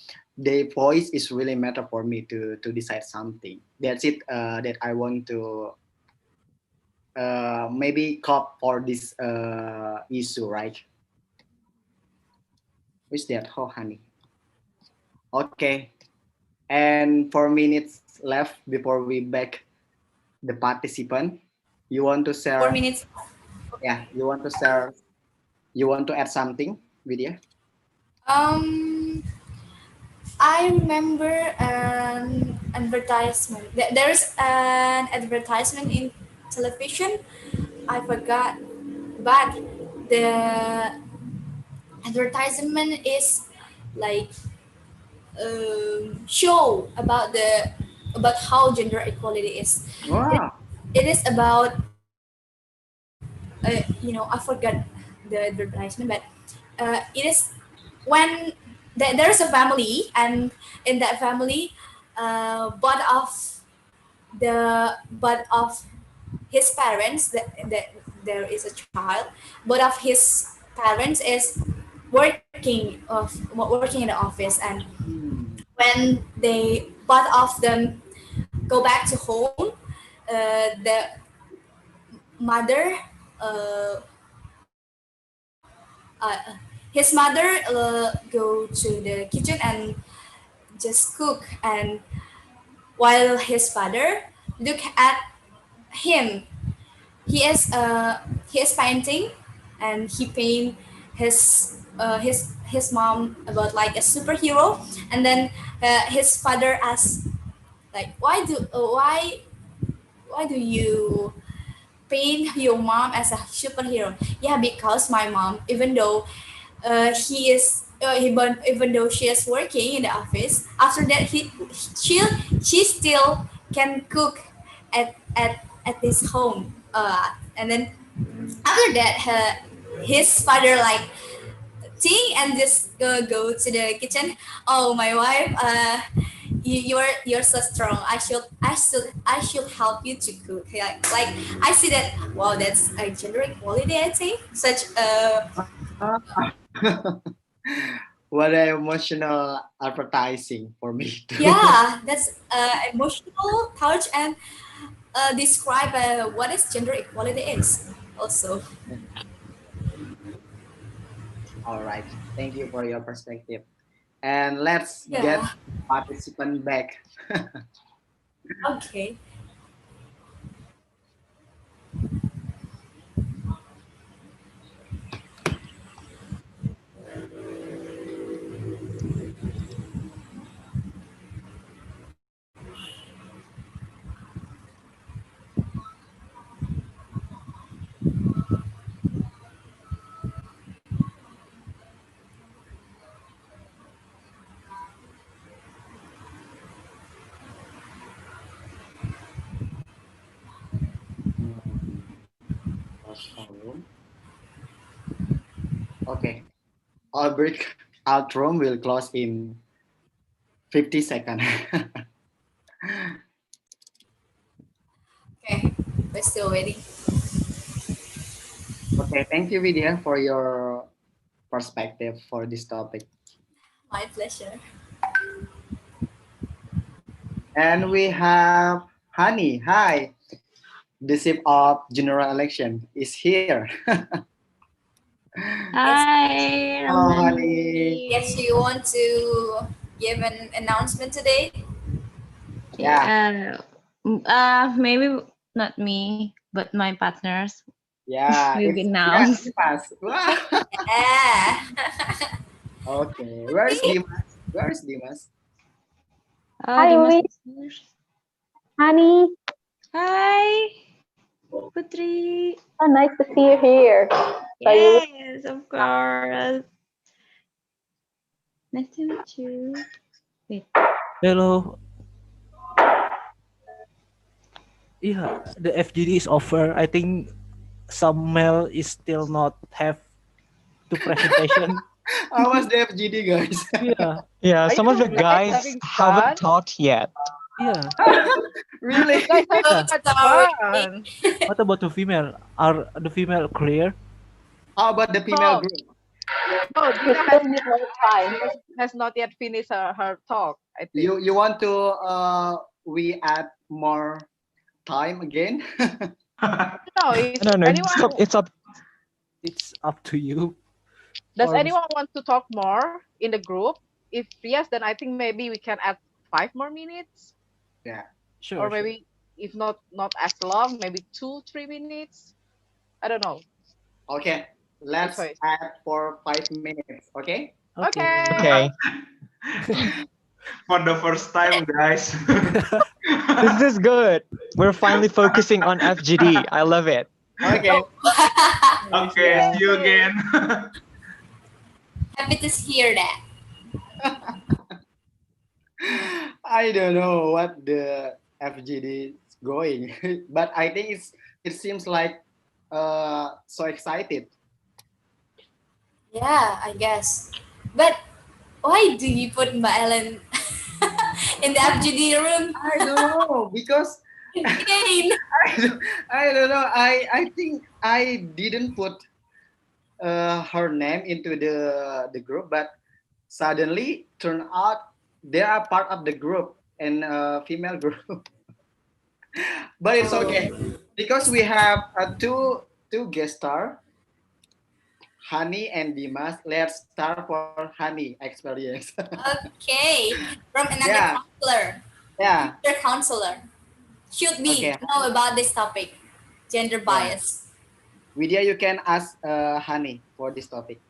voice is really matter for me to decide something. That's it that I want to maybe cop for this issue, right? Is that how, honey? Okay, and 4 minutes left before we back the participant. You want to Four share? minutes. Yeah, you want to share? You want to add something, Vidya? Um, I remember an advertisement. There's an advertisement in television. I forgot, but the advertisement is like show about how gender equality is. It, Wow. it is about I forgot the advertisement, but it is when there's a family, and in that family, both of his parents, that there is a child, both of his parents is working in the office, and Hmm. when they both of them go back to home, the mother uh, his mother go to the kitchen and just cook, and while his father look at him, he is painting, and he paint his mom about like a superhero, and then his father asks like, why do you paint your mom as a superhero? Yeah, because my mom, even though even though she is working in the office, after that she she still can cook at this home. And then after that, his father like think and just go to the kitchen. Oh, my wife, you're so strong. I should help you to cook. Like I see that. Wow, that's a gender equality. I think such a What an emotional advertising for me too. yeah. That's emotional touch, and describe what is gender equality is also. All right. Thank you for your perspective. And let's get Yeah. participant back. Okay. Hmm, Lost room. Okay. Our break out room will close in 50 seconds. Okay, we're still waiting. Okay, thank you, Vidya, for your perspective for this topic. My pleasure. And we have Honey. Hi. The chief of general election is here. Hi, Hello, Honey. Yes, you want to give an announcement today? Yeah. Maybe not me, but my partners Yeah, will be it's yeah, announced. Dimas. Wow. Yeah. Okay, where is Dimas? Where is Dimas? Oh, Dimas is here. Honey, Hi, Putri. so nice to see you here. So you Yes, of course. Nice to meet you. Wait. Hello. Yeah, the FGD is over. I think some mail is still not have to presentation. How was the FGD, guys? Yeah, Yeah, Are some of you the guys guys having haven't fun? talked yet. yeah. Really? You guys have Oh, so much sorry. fun. What about the female? Are the female clear? How about the female No, group? no, we Dina still need more time. has not yet finished her talk, I think. You want to we add more time again? No, is No, no, anyone It's up to you. does Or anyone want to talk more in the group? If yes, then I think maybe we can add 5 more minutes, Yeah. or sure, sure. maybe if not as long, maybe 2-3 minutes. I don't know. Okay. Your Let's choice. add for 5 minutes. Okay. Okay. Okay. Okay, For the first time, guys. this is good. We're finally focusing on FGD. I love it. Okay. Okay, see you again. Happy to hear that. I don't know what the FGD is going, but I think it seems like so excited. Yeah, I guess. But why do you put Mbak Ellen in the FGD room I don't know because again? I don't know. I think I didn't put her name into the group, but suddenly turn out they are part of the group and female group. But it's okay because we have two guest star, Hani and Dimas. Let's start for Hani experience. Okay, from another Yeah, counselor, yeah, future counselor, should be okay. know about this topic, gender Yeah. bias. Vidya, you can ask Hani for this topic.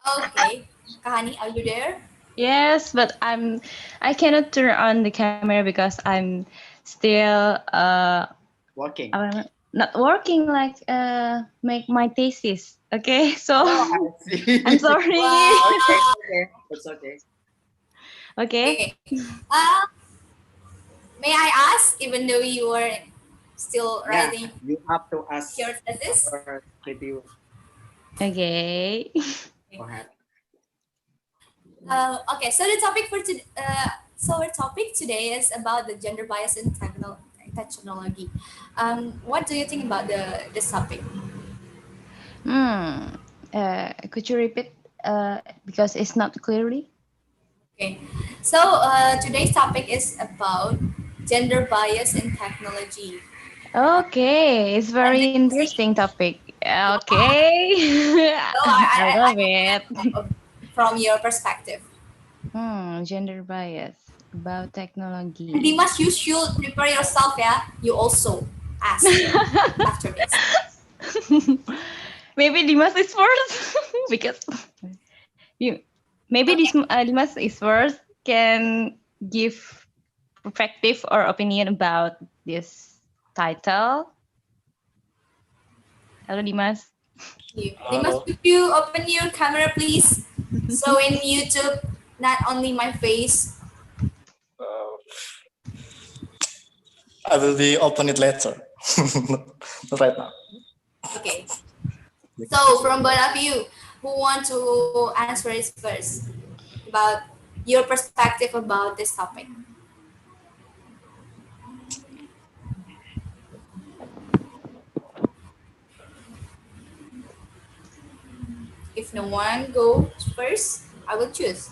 Okay, Kahani, are you there? Yes, but I cannot turn on the camera because I'm still Working. not working like make my thesis. Okay, so Oh, I see. I'm sorry. Wow. Okay, it's okay. Okay. Okay. May I ask, even though you were still Yeah, writing you have to ask your thesis? our review. Okay. Go ahead. Okay, so the topic for today, our topic today is about the gender bias in technology. What do you think about this topic? Could you repeat? Because it's not clearly. Okay, so today's topic is about gender bias in technology. Okay, it's very interesting topic. Okay, So I love I it. from your perspective. Gender bias about technology. And Dimas, you should prepare yourself, yeah? You also ask after this. Maybe Dimas is first because maybe Dimas is first can give perspective or opinion about this title. Hello, Dimas. Dimas, could you open your camera, please? So in YouTube, not only my face. I will be open it later. Not right now. Okay. So from both of you, who want to answer it first? about your perspective about this topic. If no one goes first, I will choose.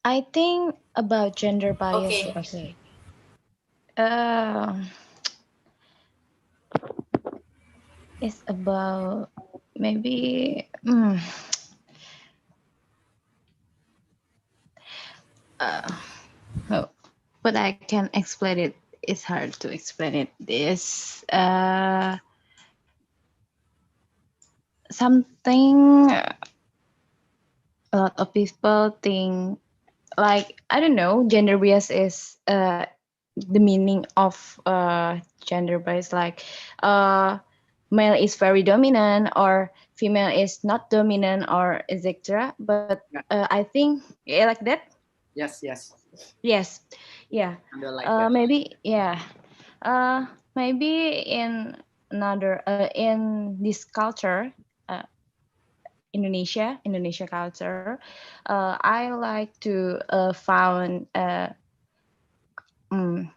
I think about gender bias. Okay. Okay. Uh, it's about maybe. Uh, oh, but I can explain it. It's hard to explain it. This something a lot of people think, like, I don't know, gender bias is the meaning of gender bias, like male is very dominant or female is not dominant or etc. But I think, yeah, like that. Yes, yes. Yes, yeah. Kinda like that. Maybe, yeah. Maybe in another in this culture, uh, Indonesia culture, I like to found um,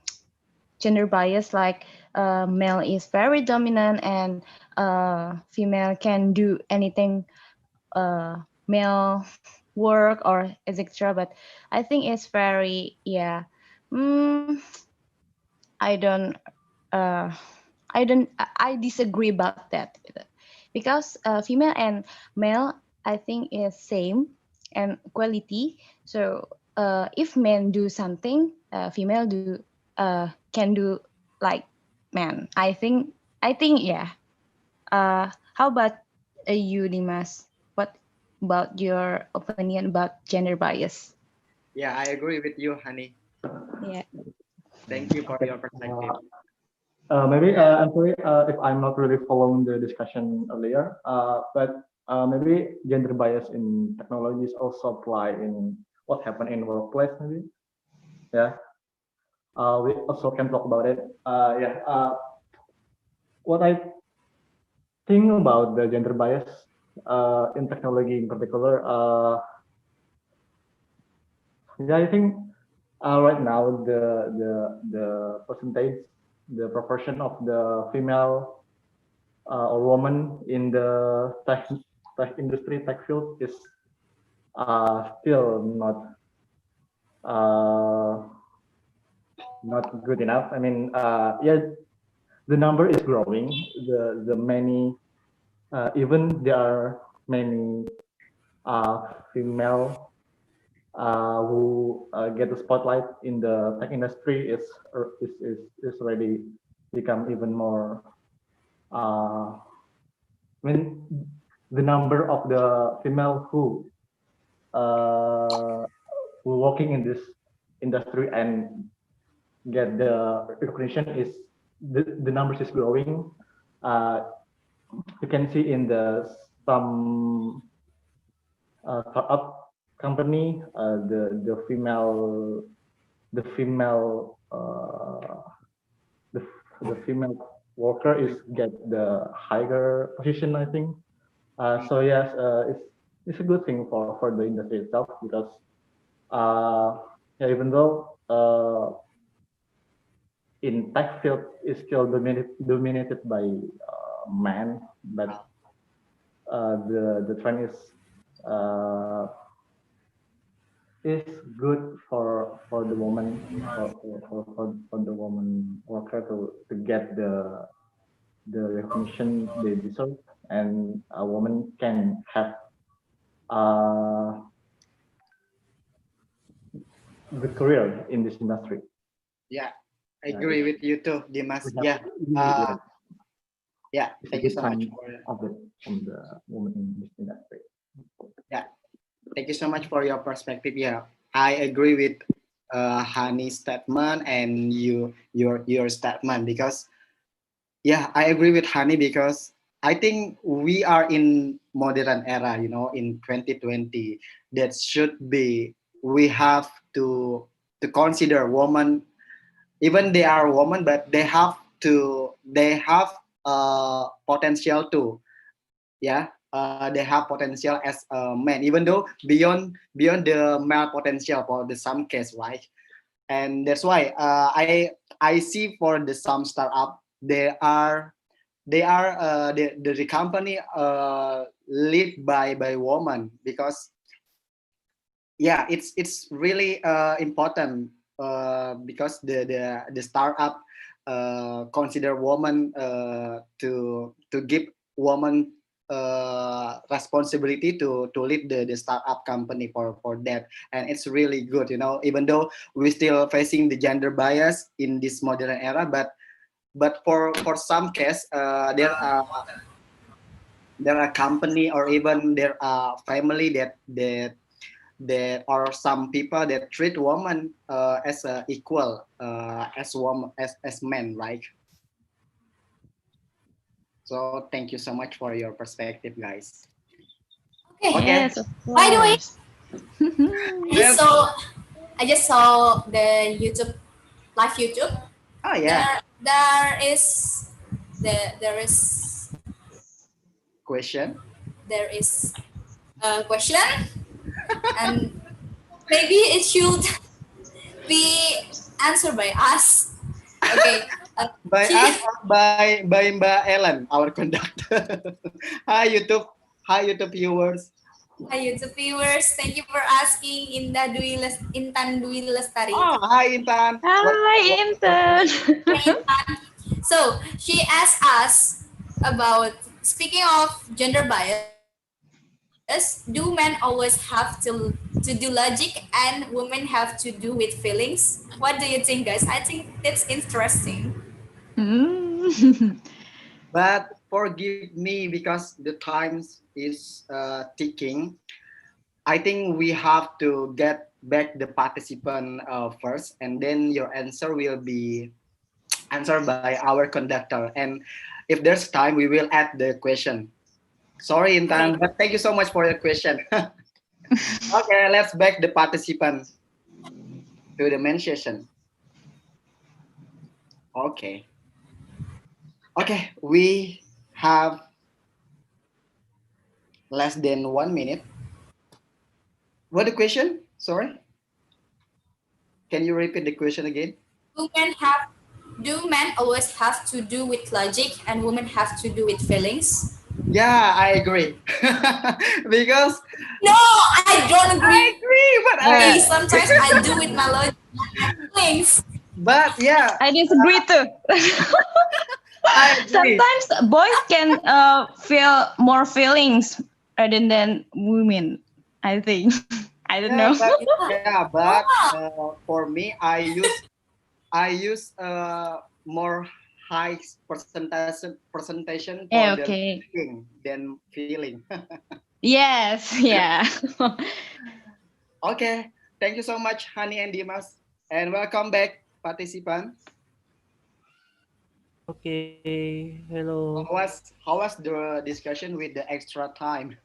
gender bias, like male is very dominant and female can do anything male work or etc. But I think it's very, yeah. mm, I don't uh, I disagree about that, because female and male, I think, is same and equality. So if men do something, female can do like man. I think yeah. How about you, Dimas? What about your opinion about gender bias? Yeah, I agree with you, Honey. Yeah. Thank you for your perspective. Maybe I'm sorry if I'm not really following the discussion earlier, but maybe gender bias in technologies also apply in what happened in workplace. Maybe, yeah. We also can talk about it. Yeah. What I think about the gender bias in technology in particular, yeah, I think right now the percentage, the proportion of the female or woman in the tech industry, tech field is still uh, not good enough. I mean, yeah, the number is growing. The many even there are many female who get the spotlight in the tech industry is already become even more. I mean, the number of the female who working in this industry and get the recognition is the numbers is growing. You can see in the some startup company, the female the, the female worker is get the higher position, I think. So yes, it's a good thing for the industry itself, because yeah, even though in tech field is still dominated by men, but the trend is good for the woman, for the woman worker to get the recognition they deserve, and a woman can have good career in this industry. Yeah, I agree with you too, Dimas. Yeah. Yeah. Yeah, thank you so much of from the woman in this industry. Yeah, thank you so much for your perspective. Yeah, I agree with Hani's statement and your statement, because yeah, I agree with Hani, because I think we are in modern era, in 2020, that should be, we have to consider women, even they are women, but they have potential too. yeah, they have potential as a man, even though beyond the male potential for the some case, right? And that's why I see for the some startup they are the company lead by woman, because yeah, it's really important, because the startup consider woman to give woman responsibility to lead the startup company for that. And it's really good, even though we're still facing the gender bias in this modern era, but for some case there are company, or even there are family that are some people that treat women as equal as woman as men, right? So thank you so much for your perspective, guys. Okay. Okay. Yes, of By the way, course. I just saw the live YouTube. Oh yeah. There is Question. there is a question, and maybe it should be answered by us. Okay. By us or by Mbak Ellen, our conductor. Hi YouTube. Hi YouTube viewers. Hi YouTube viewers, thank you for asking Intan Dwi Lestari. Oh, hi Intan. Hi, Intan. So she asked us about, speaking of gender bias, do men always have to do logic and women have to do with feelings? What do you think, guys? I think that's interesting. But forgive me because the times is ticking. I think we have to get back the participant first, and then your answer will be answered by our conductor. And if there's time, we will add the question. Sorry, Intan, but thank you so much for your question. Okay, let's back the participant to the main session. Okay. Okay, we have less than 1 minute. What the question? Sorry. Can you repeat the question again? Do men have do men always have to do with logic and women have to do with feelings? Yeah, I agree. Because no, I don't agree. I agree, but Sometimes I do with my logic and feelings. But yeah, I disagree too. I agree. Sometimes boys can feel more feelings rather than women, I think. I don't know. But for me, I use more high presentation for the Okay. thinking than feeling. Yes, yeah. Okay, thank you so much, Hani and Dimas, and welcome back, participants. Okay, hello. How was the discussion with the extra time?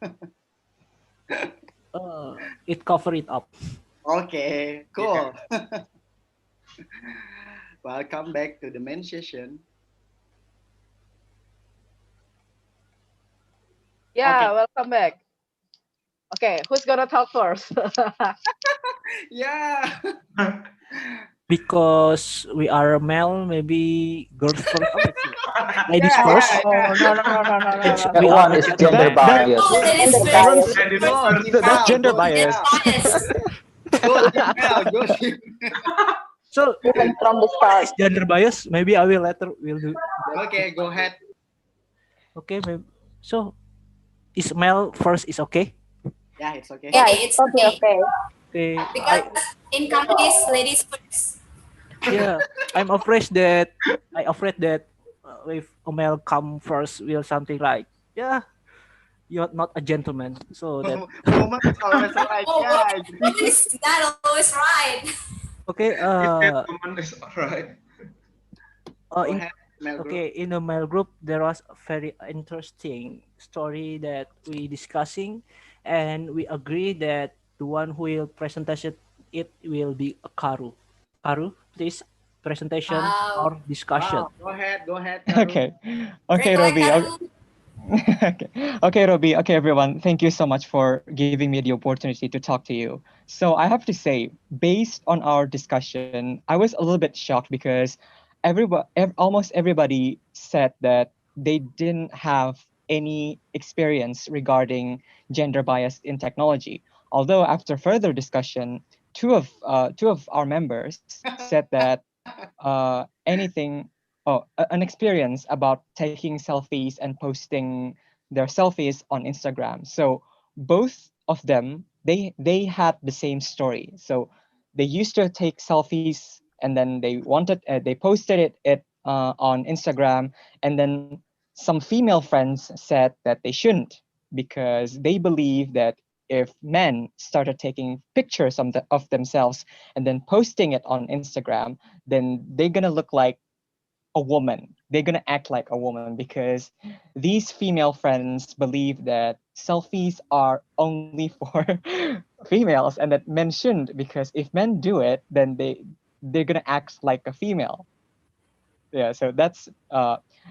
It cover it up. Okay, cool. Welcome back to the main session. Yeah, welcome back. Okay, who's gonna talk first? Yeah. Because we are male, maybe girls first. Ladies first. One is gender bias. That's gender bias. So from the start. Gender bias. Maybe I will later will do. Okay, go ahead. Okay, maybe. So is male first is okay? Yeah, it's okay. Yeah, it's okay. Okay. Because in companies, ladies first. Yeah, I'm afraid that if a male come first will something like, yeah, you're not a gentleman. So that woman is always right. Yeah, woman is not always right. okay. Woman is right. In a male group, there was a very interesting story that we discussing, and we agree that the one who will presentation it will be a Karu. Karu, please presentation or discussion. Wow. Go ahead. Okay, Robbie. Okay. Okay, Robbie. Okay, everyone. Thank you so much for giving me the opportunity to talk to you. So I have to say, based on our discussion, I was a little bit shocked because almost everybody said that they didn't have any experience regarding gender bias in technology. Although after further discussion, two of our members said that anything an experience about taking selfies and posting their selfies on Instagram. So both of them they had the same story. So they used to take selfies and then they posted it on Instagram, and then some female friends said that they shouldn't because they believe that if men started taking pictures of themselves and then posting it on Instagram, then they're gonna look like a woman. They're gonna act like a woman because these female friends believe that selfies are only for females and that men shouldn't, because if men do it, then they're gonna act like a female. Yeah, so that's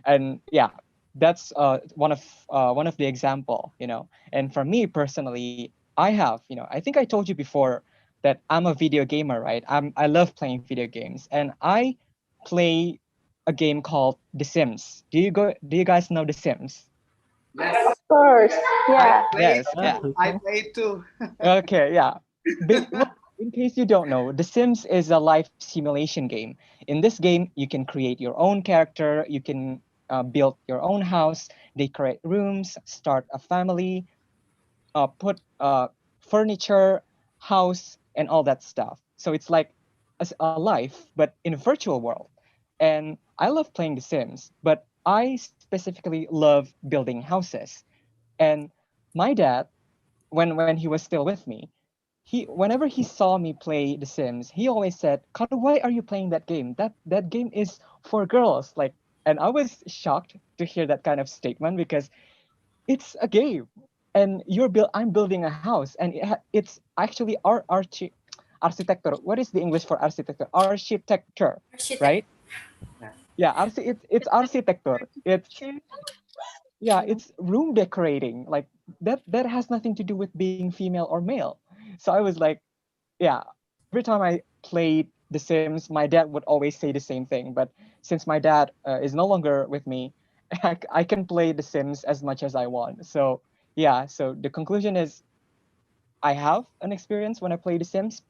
and yeah, that's one of the example, you know. And for me personally, I have, you know, I think I told you before that I'm a video gamer, right? I love playing video games, and I play a game called The Sims. Do you guys know The Sims? Of Yes, course. I Yeah. play Yes, Yeah. yeah. too. I play too. Okay, yeah. Well, in case you don't know, The Sims is a life simulation game. In this game, you can create your own character, you can build your own house, decorate rooms, start a family, put furniture, house, and all that stuff. So it's like a life, but in a virtual world. And I love playing The Sims, but I specifically love building houses. And my dad, when he was still with me, he whenever he saw me play The Sims, he always said, "Carter, why are you playing that game? That game is for girls." Like, and I was shocked to hear that kind of statement because it's a game, and I'm building a house, and it's actually architecture. What is the English for architecture? Architecture, Architect. right? Yeah, it's architecture. It's yeah, it's room decorating. Like that has nothing to do with being female or male. So I was like, yeah, every time I played The Sims, my dad would always say the same thing. But since my dad is no longer with me, I can play The Sims as much as I want. So yeah, so the conclusion is I have an experience when I play The Sims.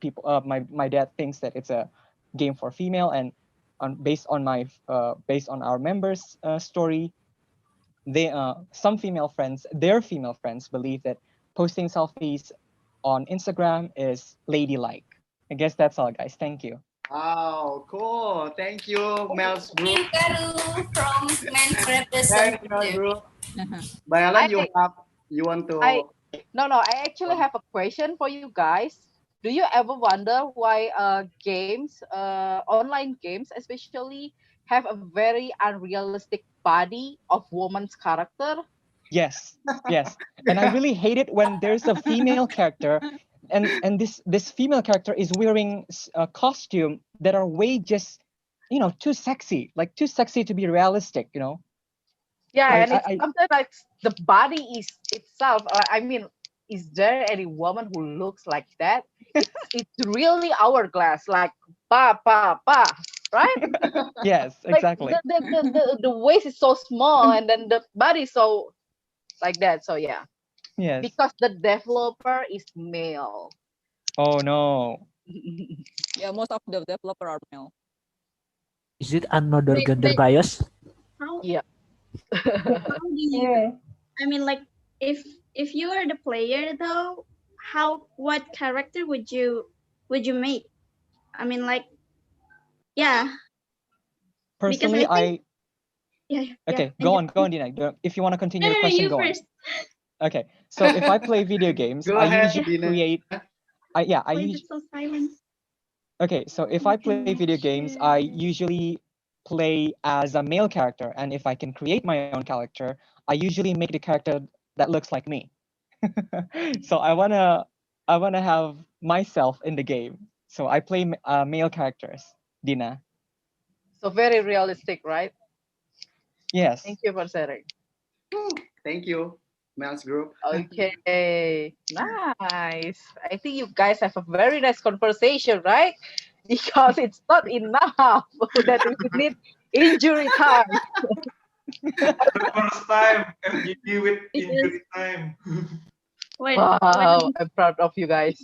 My dad thinks that it's a game for female, and based on our members' story, some female friends, their female friends, believe that posting selfies on Instagram is ladylike. I guess that's all, guys. Thank you. Wow, cool. Thank you, Mel's Thank group. you, Karu, from Men Thanks, Mel's Representative. group. Uh-huh. Bayalan, I you want I to? no no. I actually have a question for you guys. Do you ever wonder why games, online games especially, have a very unrealistic body of woman's character? Yes, yes. And I really hate it when there's a female character, and this female character is wearing a costume that are way just, you know, too sexy, like too sexy to be realistic. You know, Yeah, like and it's something like the body is itself. I mean, is there any woman who looks like that? It's really hourglass, like pa, right? yes, Like exactly. the waist is so small, and then the body is so like that. So yeah, Yes. because the developer is male. Oh no. Yeah, most of the developer are male. Is it another Wait, gender but bias? how Yeah. how do you? I mean, like if you are the player though, how what character would you make? I mean, like yeah, because Personally, I think I yeah. okay. Thank you. Go on, Dina. If you want to continue No, your no, no, question, you go on. first. Okay. So if I play video games, Go I ahead, usually Dina. create. I yeah. I Why is use it so silent? Okay. So if I play video games, I usually play as a male character, and if I can create my own character, I usually make the character that looks like me. So I wanna have myself in the game. So I play male characters. Dina. So very realistic, right? Yes. Thank you for sharing. Thank you, Mel's group. Okay, nice. I think you guys have a very nice conversation, right? Because it's not enough that we need injury time. The first time FGD with Because injury time. Wow, I'm proud of you guys.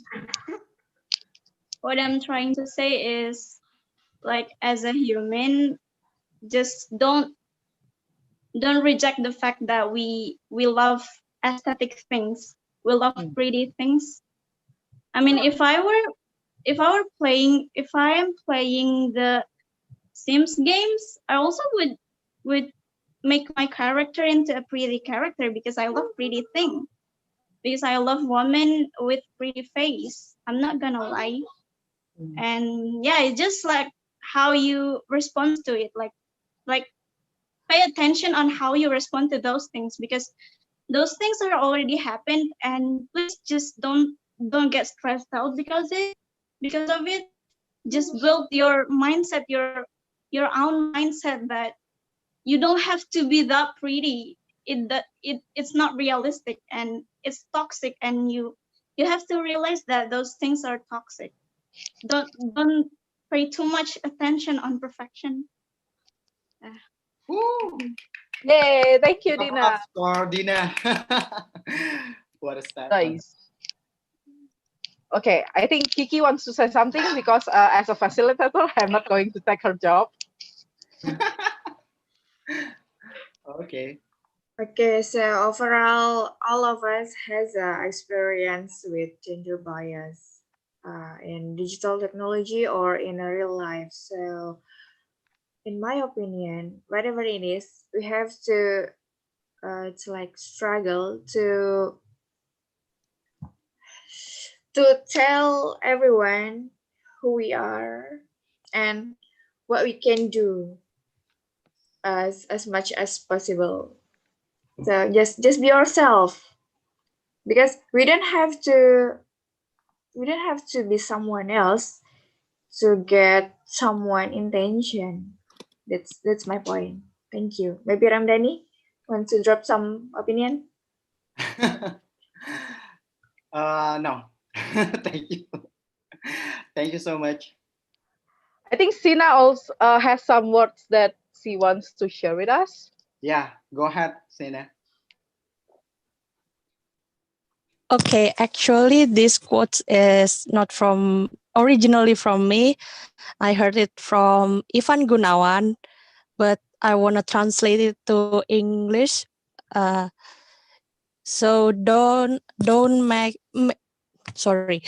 what I'm trying to say is, like, as a human, just don't reject the fact that we love aesthetic things. We love pretty things. I mean, if I am playing the Sims games, I also would make my character into a pretty character because I love pretty things. Because I love women with pretty face. I'm not gonna lie. And yeah, it's just like how you respond to it. Like pay attention on how you respond to those things, because those things are already happened, and please just don't get stressed out because of it. Just build your mindset, your own mindset, that you don't have to be that pretty. It's not realistic and it's toxic, and you have to realize that those things are toxic. Don't pay too much attention on perfection. Woo! Yay, thank you, Dina. For Dina. What a step. Nice. Okay, I think Kiki wants to say something because as a facilitator, I'm not going to take her job. Okay. Okay, so overall, all of us has experience with gender bias in digital technology or in a real life. So, in my opinion, whatever it is, we have to like struggle to tell everyone who we are and what we can do as much as possible. So just be yourself, because we don't have to be someone else to get someone intention. That's my point. Thank you. Maybe Ramdhani want to drop some opinion? No. Thank you. Thank you so much. I think Sina also has some words that she wants to share with us. Yeah, go ahead, Sina. Okay, actually, this quote is not from originally from me. I heard it from Ivan Gunawan, but I want to translate it to English. So sorry,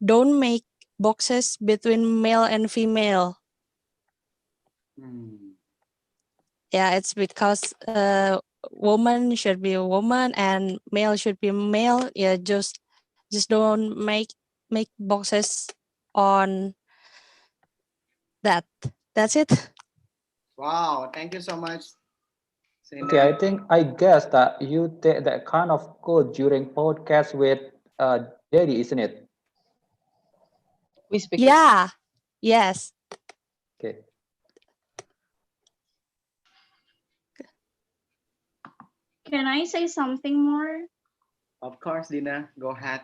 don't make boxes between male and female. Yeah, it's because woman should be a woman and male should be male. Yeah, just don't make boxes on that. That's it. Wow, thank you so much, Sina. Okay, I guess that you take that kind of code during podcast with Daddy, isn't it? We speak. Yeah. Yes. Okay. Can I say something more? Of course, Dina, go ahead.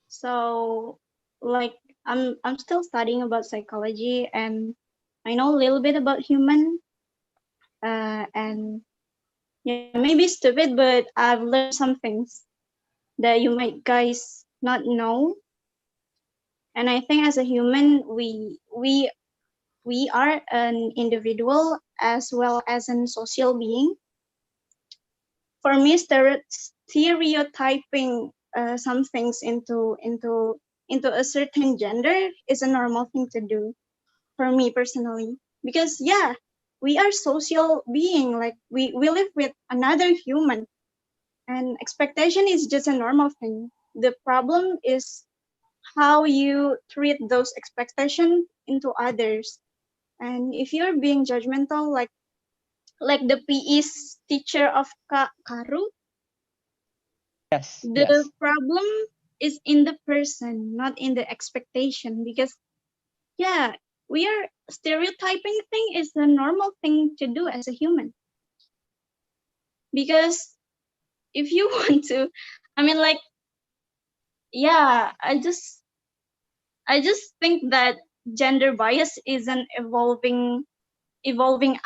So, like, I'm still studying about psychology, and I know a little bit about human. And yeah, maybe stupid, but I've learned some things that you might guys not know. And I think as a human, we are an individual as well as a social being. For me, stereotyping some things into a certain gender is a normal thing to do for me personally, because yeah, we are social being, like we live with another human, and expectation is just a normal thing. The problem is how you treat those expectations into others. And if you're being judgmental, like the PE teacher of Karu, Yes. the problem is in the person, not in the expectation. Because yeah, we are stereotyping thing is a normal thing to do as a human. because if you want to, I mean, like, yeah, I just think that gender bias is an evolving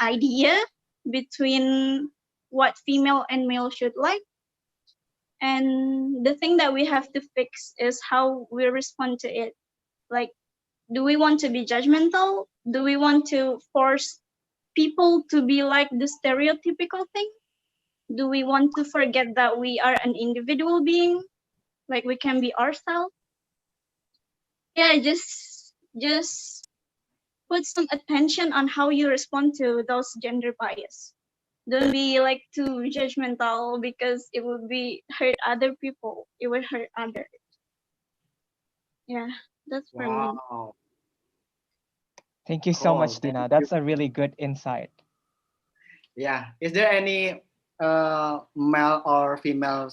idea between what female and male should like. And the thing that we have to fix is how we respond to it. Like, do we want to be judgmental? Do we want to force people to be like the stereotypical thing? Do we want to forget that we are an individual being? Like, we can be ourselves? Yeah, just put some attention on how you respond to those gender bias. Don't be like too judgmental, because it would be hurt other people. It would hurt others. Yeah, that's for me. Wow, Thank you so cool. much, Thank Tina. you. That's a really good insight. Yeah. Is there any male or female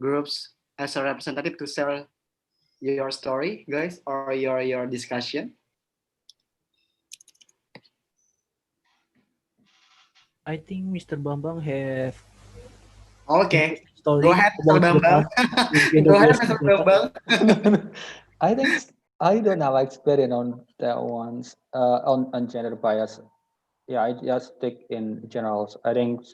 groups as a representative to share your story, guys, or your discussion? I think Mr. Bambang have Okay. interesting Go story ahead, Mr. about the Bambang. past in gender Go ahead, bias Mr. in Japan. Bambang. I think I don't have experience on that ones on gender bias. Yeah, I just stick in generals. I think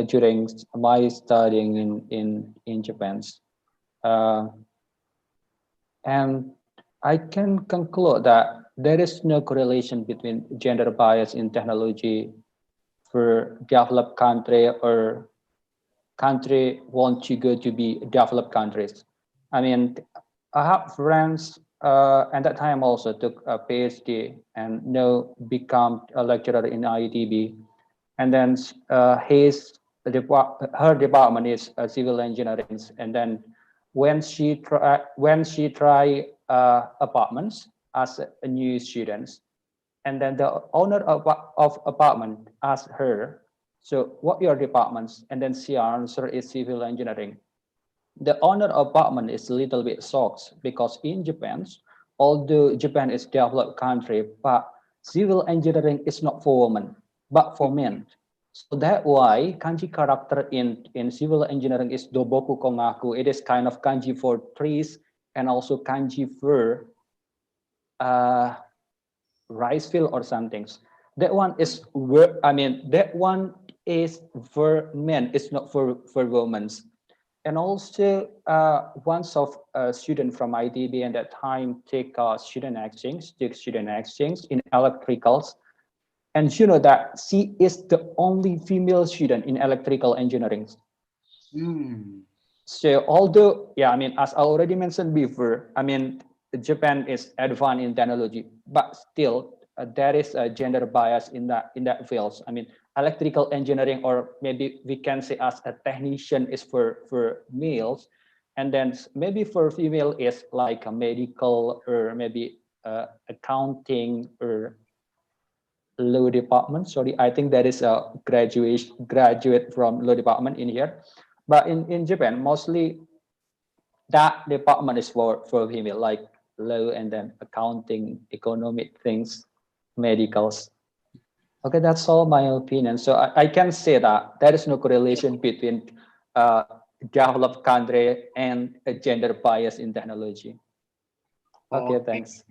during my studying in Japan, uh, and I can conclude that there is no correlation between gender bias in technology for developed country or country want to go to be developed countries. I mean, I have friends at that time also took a PhD and now become a lecturer in IETB. And then her department is civil engineering. And then when she try apartments as a new student, and then the owner of apartment asked her, so what your departments? And then she answered is civil engineering. The owner of apartment is a little bit shocked because in Japan, although Japan is developed country, but civil engineering is not for women, but for men. So that why kanji character in civil engineering is doboku kongaku. It is kind of kanji for trees and also kanji for uh, rice field or something. That one is that one is for men. It's not for women. And also, once of a student from IDB at that time take student exchange in electricals, and you know that she is the only female student in electrical engineering. So although, yeah, I mean, as I already mentioned before, I mean, Japan is advanced in technology, but still there is a gender bias in that field. I mean, electrical engineering, or maybe we can say as a technician, is for males, and then maybe for female is like a medical or maybe accounting or law department. Sorry, I think there is a graduate from law department in here, but in Japan mostly that department is for female, like law and then accounting, economic things, medicals. Okay, that's all my opinion. So I can say that there is no correlation between uh, developed country and a gender bias in technology. Okay, Okay. thanks.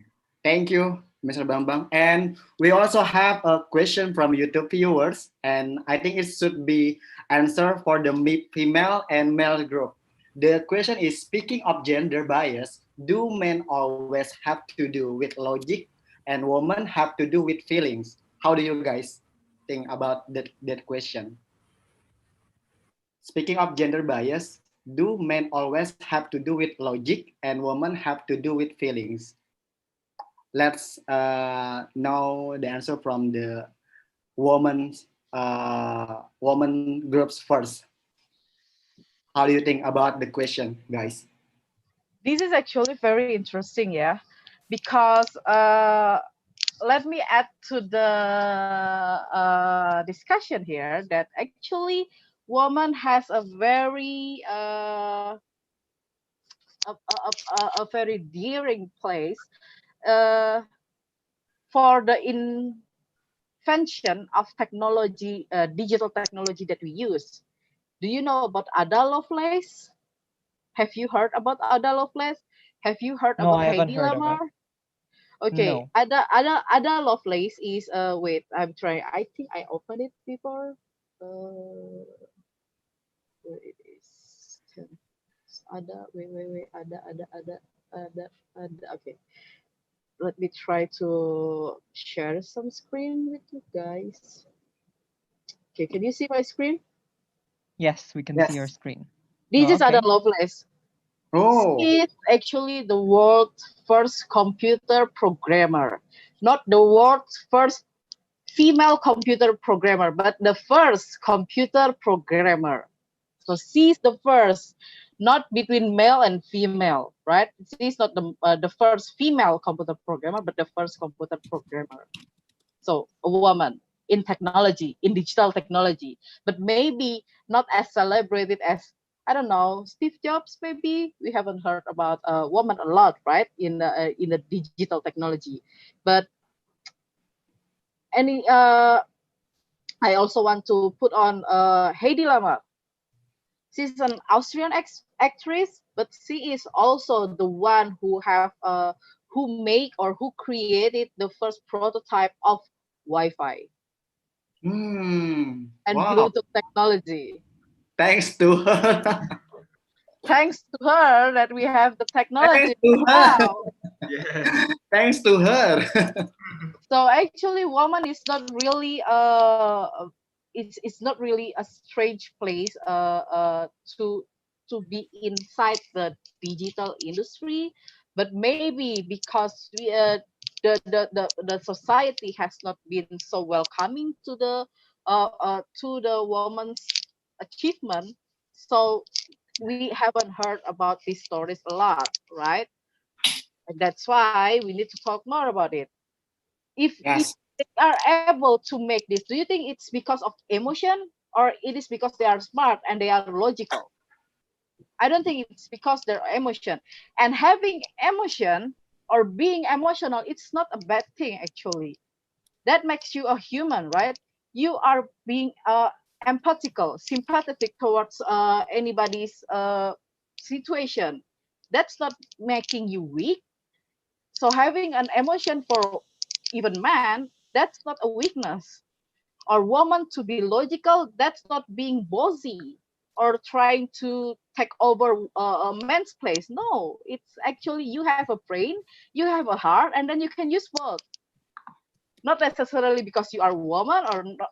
Thank you, Mr. Bambang. And we also have a question from YouTube viewers, and I think it should be answered for the female and male group. The question is, speaking of gender bias, do men always have to do with logic and women have to do with feelings? How do you guys think about that question? Speaking of gender bias, do men always have to do with logic and women have to do with feelings? Let's know the answer from the woman groups first. How do you think about the question, guys? This is actually very interesting, yeah, because let me add to the discussion here that actually woman has a very a very daring place uh, for the invention of technology, digital technology that we use. Do you know about Ada Lovelace? Have you heard about Ada Lovelace? Have you heard No, about I haven't Heidi heard of Lamar? it. Okay, No. Ada Lovelace is wait, I'm trying. I think I opened it before. Where it is. Ada, wait, ada. Okay, let me try to share some screen with you guys. Okay, can you see my screen? Yes, we can see your Yes. screen. This Oh, is Ada okay. Lovelace. Oh. She is actually the world's first computer programmer, not the world's first female computer programmer, but the first computer programmer. So she's the first, not between male and female, right? She's not the first female computer programmer, but the first computer programmer. So a woman in technology, in digital technology, but maybe not as celebrated as, I don't know, Steve Jobs. Maybe we haven't heard about a woman a lot, right? In the digital technology, but any I also want to put on Heidi Lamar. She's an Austrian actress, but she is also the one who make or who created the first prototype of Wi-Fi and Wow. Bluetooth technology. Thanks to her. Thanks to her that we have the Thanks technology to her. now. Yes. Thanks to her. So actually, woman is not really it's not really a strange place to be inside the digital industry, but maybe because the society has not been so welcoming to the woman's achievement, so we haven't heard about these stories a lot, right? And that's why we need to talk more about it. If Yes. they are able to make this, do you think it's because of emotion or it is because they are smart and they are logical? I don't think it's because they're emotion. And having emotion or being emotional, it's not a bad thing actually. That makes you a human, right? You are being empathical, sympathetic towards anybody's situation. That's not making you weak. So having an emotion for even man, that's not a weakness. Or woman to be logical, that's not being bossy or trying to take over a man's place. No, it's actually you have a brain, you have a heart, and then you can use both. Not necessarily because you are a woman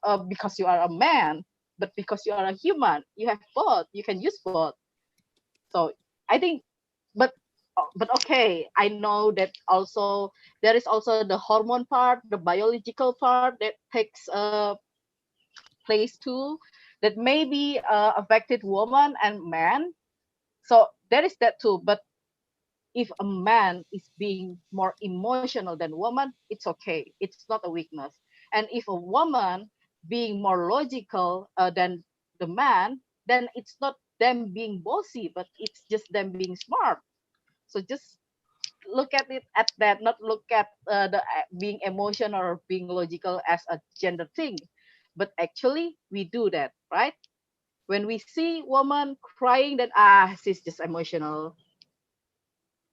or because you are a man, but because you are a human. You have both. You can use both. So I think, but okay, I know that also there is also the hormone part, the biological part that takes place too, that maybe affected woman and man. So there is that too. But if a man is being more emotional than woman, it's okay. It's not a weakness. And if a woman being more logical than the man, then it's not them being bossy, but it's just them being smart. So just look at it at that, not look at the being emotional or being logical as a gender thing. But actually, we do that, right? When we see woman crying, then she's just emotional.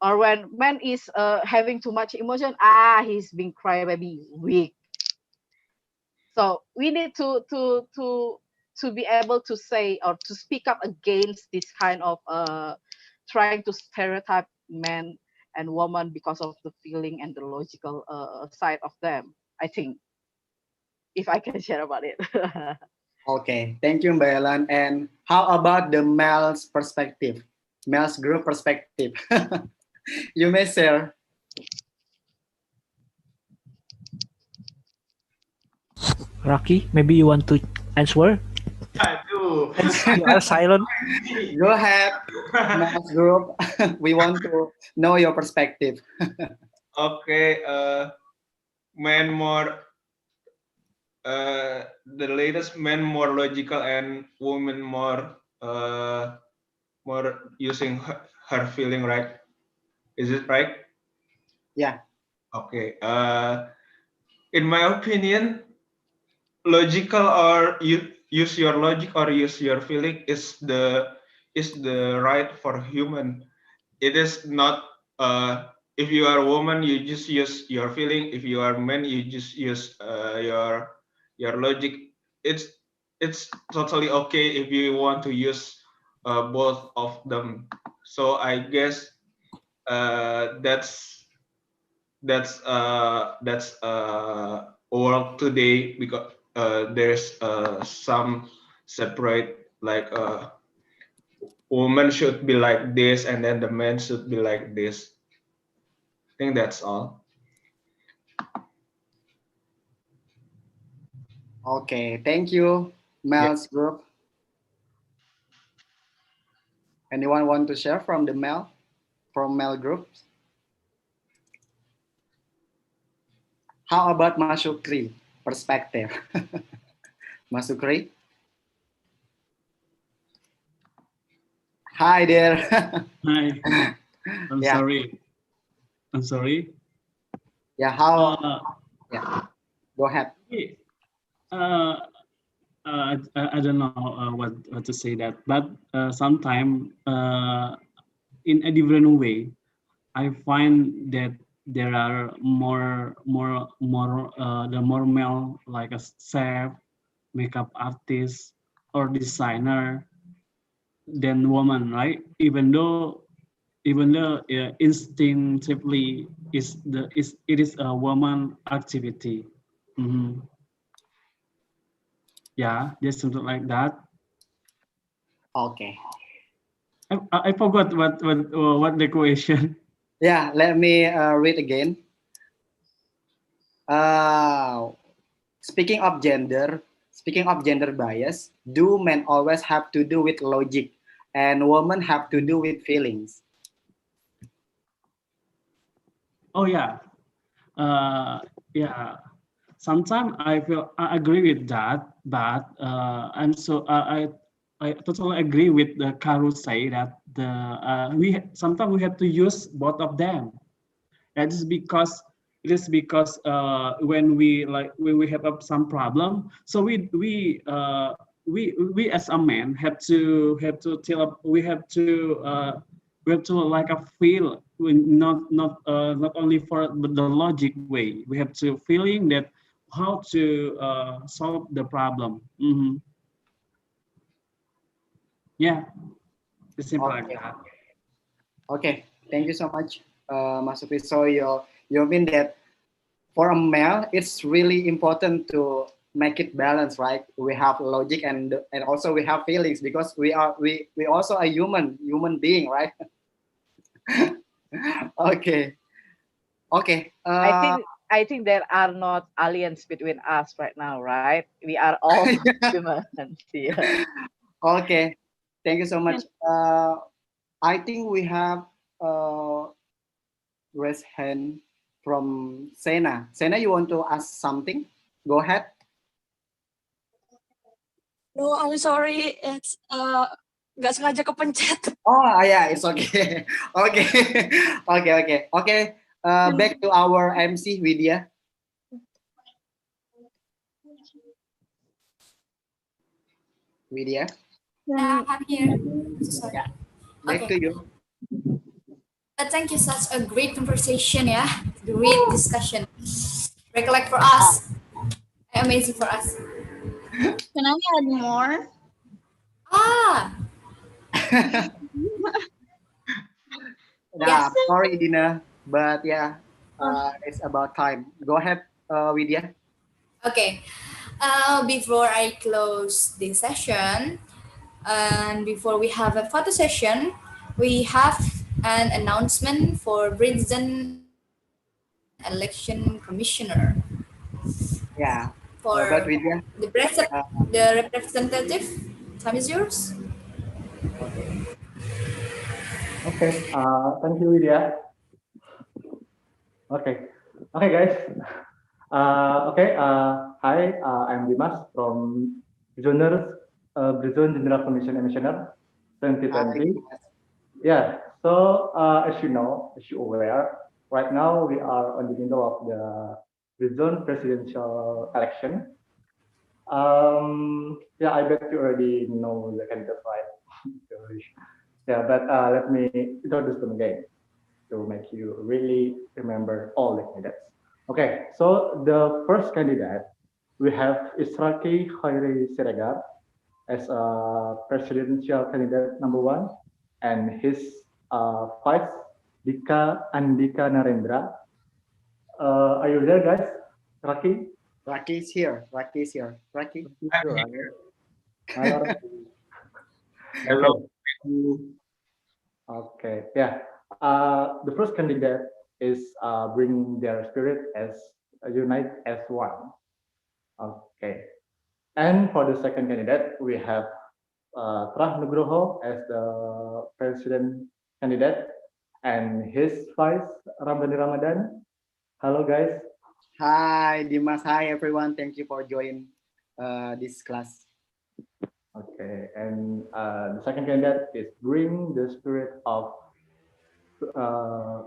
Or when man is having too much emotion, he's being crybaby, weak. So we need to be able to say or to speak up against this kind of trying to stereotype men and women because of the feeling and the logical side of them. I think if I can share about it. Okay, thank you, Mbak Ellen. And how about the male's perspective, male's group perspective? You may share. Rocky, maybe you want to answer? Aduh. Since you are silent. Go ahead, male's group. We want to know your perspective. Okay, men more the latest men more logical and women more using her feeling, right? Is it right? Yeah. Okay. In my opinion, logical or use your logic or use your feeling is the right for human. It is not if you are a woman you just use your feeling, if you are a man you just use your logic. It's totally okay if you want to use both of them. So I guess that's world today, because there's some separate, like woman should be like this and then the man should be like this. I think that's all. Okay, thank you, Mel's group. Anyone want to share from the Mel groups? How about Masukri perspective? Masukri? Hi there. Hi. I'm Yeah. sorry. I'm sorry. Yeah, how? Yeah, go ahead. I don't know what to say that, but sometimes in a different way, I find that there are the more male, like a chef, makeup artist, or designer than woman, right? Even though instinctively it is a woman activity. Mhm. Yeah, just something like that. Okay. I forgot what the question. Yeah, let me read again. Speaking of gender bias, do men always have to do with logic, and women have to do with feelings? Oh yeah, yeah. Sometimes I agree with that, but I totally agree with the Karu say that sometimes we have to use both of them. That is because when we have some problem, so we as a man have to tell we have to like a feel, not only for the logic way. We have to feeling that how to solve the problem. Yeah, it's simple like that. Okay, thank you so much, Masuki. So you mean that for a male, it's really important to make it balanced, right? We have logic and also we have feelings, because we also a human being, right? Okay. Okay. I think there are not aliens between us right now, right? We are all humans here. Okay. Thank you so much. I think we have raised hand from Sena. Sena, you want to ask something? Go ahead. No, I'm sorry. It's nggak sengaja kepencet. Oh yeah, it's okay. Okay. Okay. Back to our MC Widya. Widya. Yeah, I'm here. Sorry. Yeah. Back to you. Thank you, such a great conversation, yeah. Great discussion. Recollect for us. Amazing for us. Can I add more? Ah. Yeah, sorry, Dina, but yeah, it's about time. Go ahead, Widya. Okay. Before I close this session, and before we have a photo session, we have an announcement for Britzone Election Commissioner. Yeah, For but Widya. the representative, time is yours. Okay. Okay. Thank you, Widya. Okay. Okay, guys. Okay. Hi. I'm Dimas from Britzone General Commission Commissioner 2020. Yeah. So as you know, as you're aware, right now we are on the middle of the Britzone presidential election. Yeah, I bet you already know the candidates, right? Yeah, but let me introduce them again to make you really remember all the candidates. Okay, so the first candidate we have Israki Khairi Siregar as a presidential candidate number one, and his vice Dika Andika Narendra. Are you there, guys? Raki? Raki is here. Raki is here. Raki. Hello. Hello. Okay. Yeah. The first candidate is bring their spirit as unite as one. Okay. And for the second candidate, we have Trah Nugroho as the president candidate, and his vice Ramdhani Ramadan. Hello, guys. Hi, Dimas. Hi, everyone. Thank you for joining this class. Okay, and the second candidate is bring the spirit of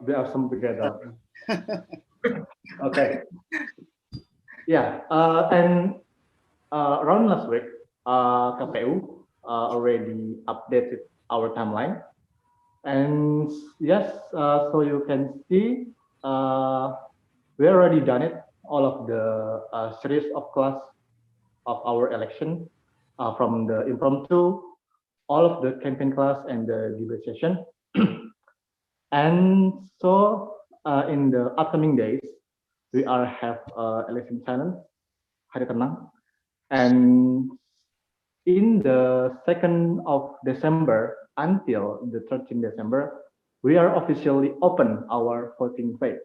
be awesome together. Okay. Yeah, and around last week, KPU already updated our timeline, and yes, so you can see we already done it. All of the series of class of our election, from the impromptu, all of the campaign class and the debate session. And so in the upcoming days, we are have election challenge, Hari Tenang, and in the 2nd of December until the 13th December, we are officially open our voting phase.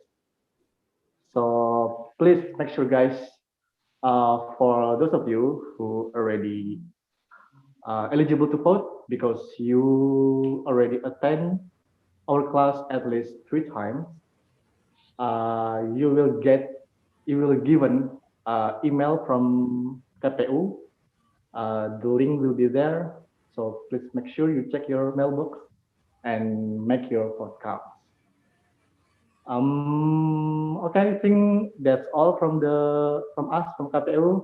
So please make sure, guys, for those of you who already eligible to vote because you already attend our class at least 3 times, you will given email from KPU. The link will be there, so please make sure you check your mailbox and make your vote count. Okay, I think that's all from us from KPU.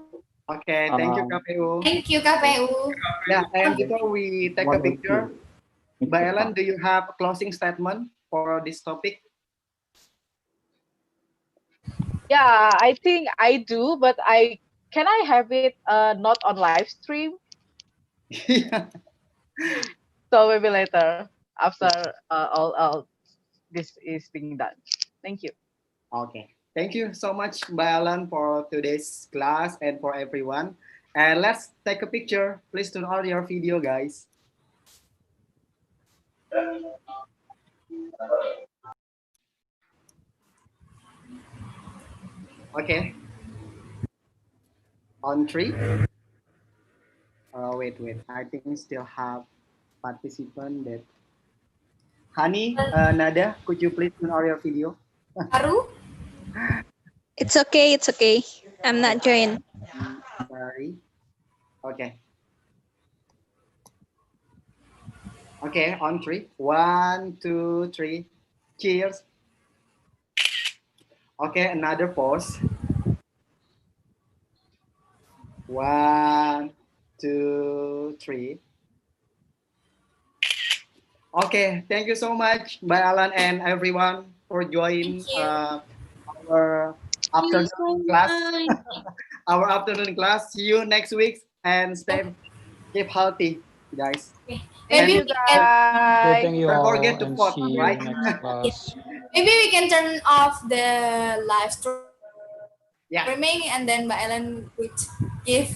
Okay, thank you, KPU. Thank you, KPU. Yeah, and before we take a picture, Mbak Ellen, do you have a closing statement for this topic? Yeah, I think I do, but can I have it not on live stream? Yeah. So maybe later after all this is being done. Thank you. Okay. Thank you so much, Mbak Ellen, for today's class and for everyone. And let's take a picture. Please turn on your video, guys. Okay. On 3. Wait. I think we still have participant that. Hani, Nada, could you please turn on your video? Haru? It's okay. It's okay. I'm not joined. Sorry. Okay. Okay, on 3. 1, 2, 3. Cheers. Okay, another pause. 1, 2, 3. Okay, thank you so much, Mbak Alan and everyone for joining our afternoon class. Our afternoon class. See you next week and keep healthy, guys. Maybe we can, Thank you don't all, forget to and vote, see you right? next class. maybe we can turn off the live streaming Yeah. and then Mbak Ellen would give